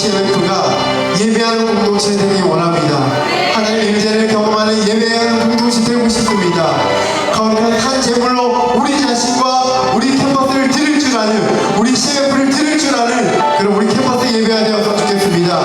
CMF가 예배하는 공동체 되기 원합니다. 하나님의 임재를 경험하는 예배하는 공동체 되고 싶습니다. 거룩한 한 제물로 우리 자신과 우리 캠퍼스를 드릴 줄 아는, 우리 CMF를 드릴 줄 아는 그런 우리 캠퍼스 예배가 되어서 좋겠습니다.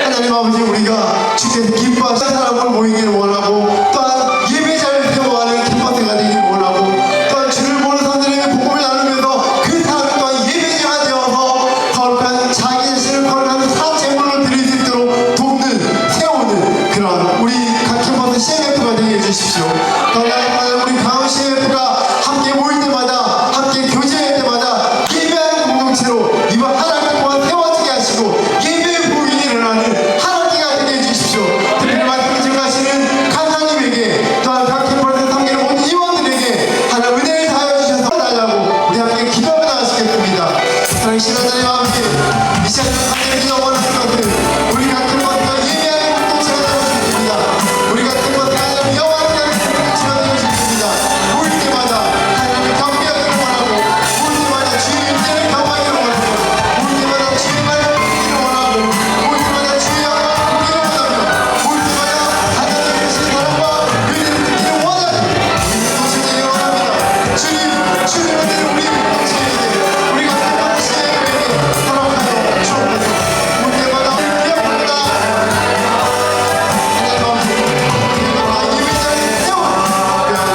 하나님 아버지, 우리가 주께서 기뻐하시는 사람을 모이기를 원하고, 또한 예배자를 세워가는 캠퍼스가 되기를 원하고, 또한 주를 보는 사람들에게 복음을 나누면서 그 사람 또한 예배자가 되어서 거룩한 자기 자신을 거룩한 산 제물로 드릴 수 있도록 돕는, 세우는 그런 우리 각 캠퍼스 CMF가 되게 해주십시오. 더 나아가 우리 강원 CMF가 함께 모일 때마다, 함께 교제할 때마다 예배하는 공동체로 이번 한 학기 동안 세워지게 하시고 예배의 복음이 일어나는 한 학기가 되게 해주십시오. 특별히 말씀을 증거하시는 간사님에게, 또한 각 캠퍼스 섬기는 모든 임원들에게 하나님 은혜를 다하여 주셔서 달라고 우리 함께 기도하며 나가시겠습니다. 사랑하시는 하나님 아버지, 이 시간 함께 기도 원하는 것은 우리 각 캠퍼스가 예배하는 공동체가 되고 싶습니다. 우리 각 캠퍼스가 하나님 영원하게 하는 공동체가 되고 싶습니다. 모일 때마다 하나님을 경배하기를 원하고, 모일 때마다 주의 임재를 경험하기를 원하고, 모일 때마다 주의 말을 듣기를 원하고, 모일 때마다 주의 영광을 보기를 원하며, 모일 때마다 하나님의 주신 사랑과 은혜를 듣기를 원하는 우리 공동체 되기를 원합니다. 주님, 주님의 은혜를 우리 공동체에게, 우리 각 캠퍼스 CMF에게 허락하여 주옵소서. 모일 때마다 기억합니다. 하나님 아버지, 우리가 예배자를 세워 공동체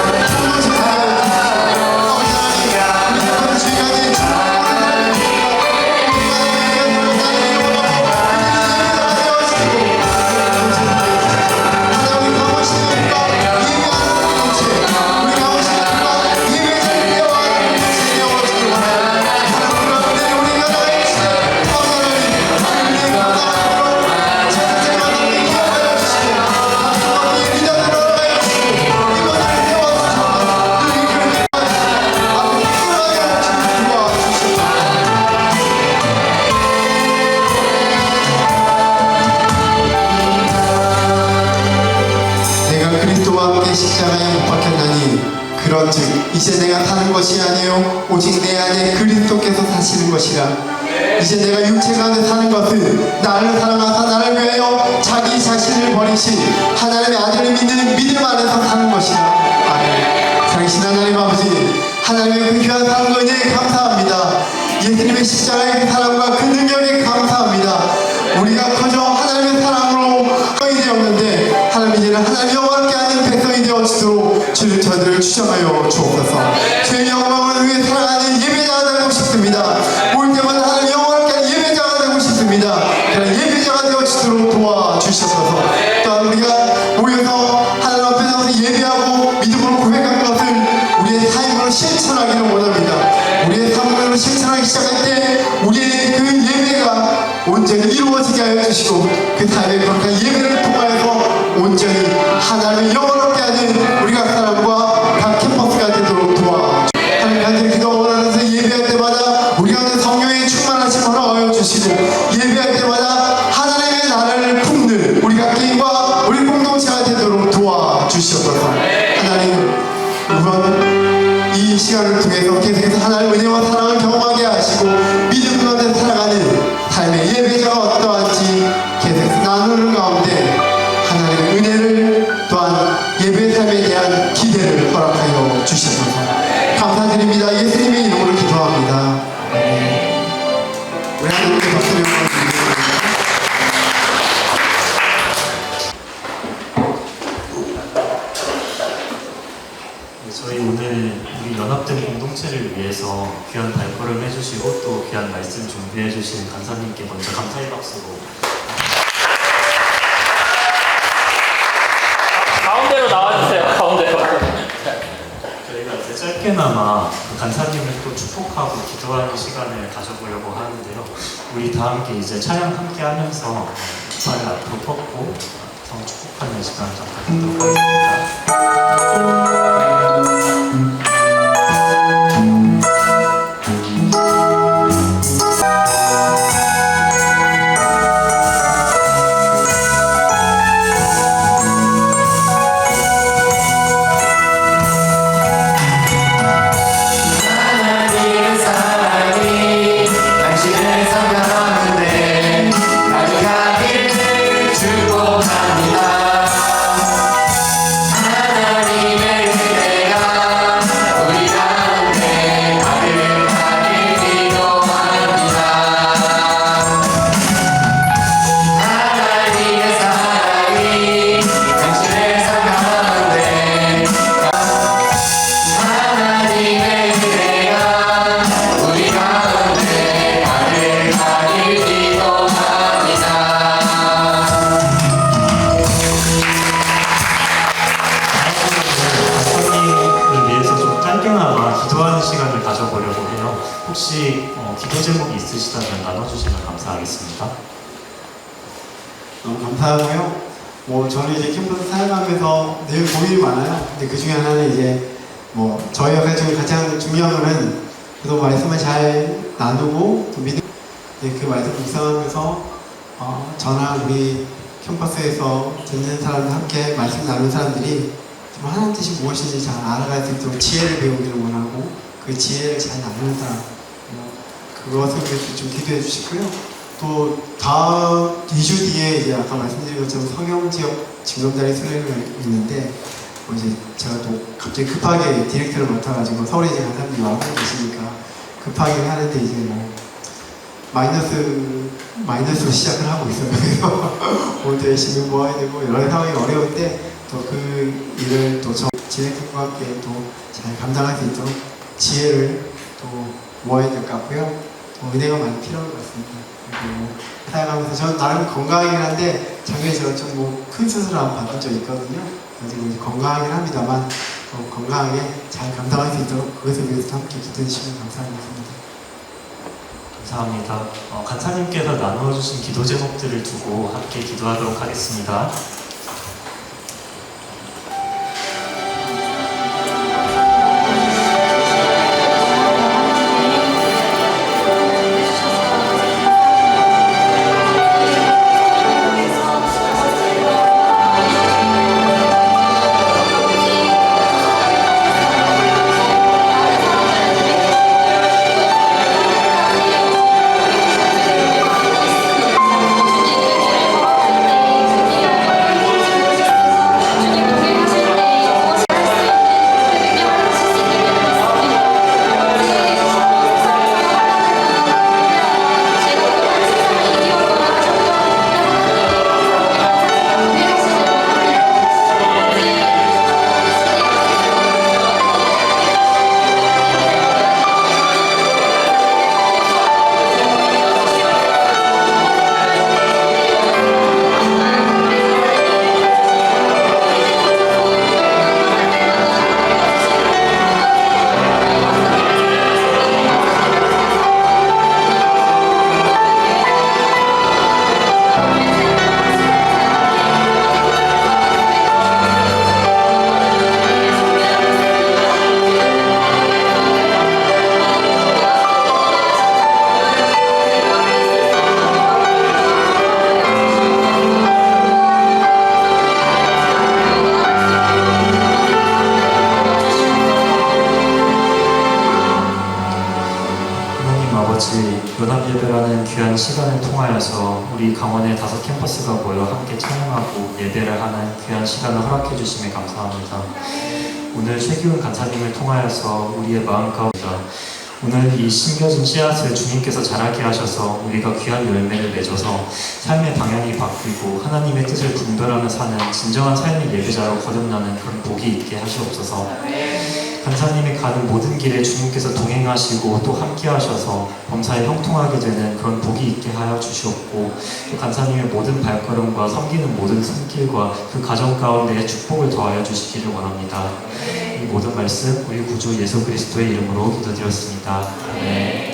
되게 내가 그리스도와 함께 십자가에 못 박혔나니, 그런즉 이제 내가 사는 것이 아니요 오직 내 안에 그리스도께서 사시는 것이라. 이제 내가 육체가 안에 사는 것은 나를 사랑하사 나를 위하여 자기 자신을 버리신 하나님의 아들을 믿는 믿음 안에서 사는 것이라. 아멘. 사랑하신 하나님 아버지, 하나님의 그 귀한 사랑과 은혜에 감사합니다. 예수님의 십자가의 그 사랑과 그 능력에 감사합니다. 우리가 그저 하나님의 사랑으로 거의 되었는데, 하나님 이제는 하나님 영광을 하는 백성이 되어지도록 주를 저들을 추정하여 주옵소서. 주의 영광을 위해 살아가는 예배자가 되고 싶습니다. 올 때마다 하나님 영광을 하는 예배자가 되고 싶습니다. 그런 예배자가 되어지도록 도와주셔서, 또한 우리가 모여서 하나님 앞에 나와서 예배하고 믿음으로 고백한 것을 우리의 삶으로 실천하기를 원합니다. 우리의 삶으로 실천하기 시작할 때 우리의 그 예배가 온전히 이루어지게 하여 주시고, 그 삶의 거룩한 예배를 통하여서 온전히 하나님을 영원하게 하는 우리 각 사람과 각 캠퍼스가 되도록 도와주시고, 하나님 한테 기도 원하면서 예배할 때마다 우리 가운데 성령의 충만하심을 허락하여 주시고, 예배할 때마다 하나님의 나라를 품는 우리 각 개인과 우리 공동체가 되도록 도와주시옵소서. 하나님, 이번 이 시간을 통해서 계속해서 하나님의 은혜와 사랑을 경험하게 하시고, 믿음 가운데 살아가는 삶의 예배자가 어떠한지 계속해서 나누는 가운데 하나님의 은혜를, 또한 예배 삶에 대한 기대를 허락하여 주시옵소서. 감사드립니다. 예수님의 이름으로 기도합니다. 우리 하나님께 박수를 보내드립니다. 저희 오늘 우리 연합된 공동체를 위해서 귀한 발걸음 해주시고 또 귀한 말씀 준비해주신 간사님께 먼저 감사의 박수로. 가운데로 나와주세요. 가운데로. 저희가 이제 짧게나마 그 간사님을 또 축복하고 기도하는 시간을 가져보려고 하는데요. 우리 다 함께 이제 찬양 함께 하면서 발을 앞으로 뻗고 성 축복하는 시간 좀 가지도록 하겠습니다. 하나님의 사랑이 당신을 사랑하는데 나를 혹시 기도 제목이 있으시다면 나눠주시면 감사하겠습니다. 너무 감사하고요. 뭐 저는 이제 캠퍼스 살아가면서 늘 고민이 많아요. 근데 그 중에 하나는 이제 뭐 저희 역할 중에 가장 중요한 거는 그래도 말씀을 잘 나누고 또 믿음 그 말씀 묵상하면서 저나 우리 캠퍼스에서 듣는 사람들 함께 말씀 나누는 사람들이 좀 하나님 뜻이 무엇인지 잘 알아갈 수 있도록 지혜를 배우기를 원하고 그 지혜를 잘 나누는 사람 그것을 위해서 좀 기도해 주시고요. 또 다음 2주 뒤에 이제 아까 말씀드린 것처럼 성형 지역 징검다리 수련회가 있는데 이제 제가 또 갑자기 급하게 디렉터를 맡아가지고 서울에 이제 간사님이 와고 계시니까 급하게 하는데 이제 뭐 마이너스로 시작을 하고 있어요. 그래서 오늘도 열심히 모아야 되고 여러 상황이 어려운데 또 그 일을 또 저 디렉터과 함께 또 잘 감당할 수 있도록 지혜를 또 모아야 될 것 같고요. 또 은혜가 많이 필요한 것 같습니다. 그리고 살아가면서 저는 나름 건강하긴 한데 작년에 제가 좀 뭐 큰 수술을 한번 받은 적이 있거든요. 그래서 건강하긴 합니다만 건강하게 잘 감당할 수 있도록 그것을 위해서 함께 기도해 주시면 감사하겠습니다. 감사합니다. 간사님께서 나누어주신 기도 제목들을 두고 함께 기도하도록 하겠습니다. 연합예배라는 귀한 시간을 통하여서 우리 강원의 5 캠퍼스가 모여 함께 찬양하고 예배를 하는 귀한 시간을 허락해 주심에 감사합니다. 오늘 최기훈 간사님을 통하여서 우리의 마음 가운데 오늘 이 심겨진 씨앗을 주님께서 자라게 하셔서 우리가 귀한 열매를 맺어서 삶의 방향이 바뀌고 하나님의 뜻을 분별하며 사는 진정한 삶의 예배자로 거듭나는 그런 복이 있게 하시옵소서. 간사님이 가는 모든 길에 주님께서 동행하시고 또 함께 하셔서 범사에 형통하게 되는 그런 복이 있게 하여 주시옵고 또 간사님의 모든 발걸음과 섬기는 모든 손길과 그 가정 가운데에 축복을 더하여 주시기를 원합니다. 이 모든 말씀 우리 구주 예수 그리스도의 이름으로 기도드렸습니다. 아멘.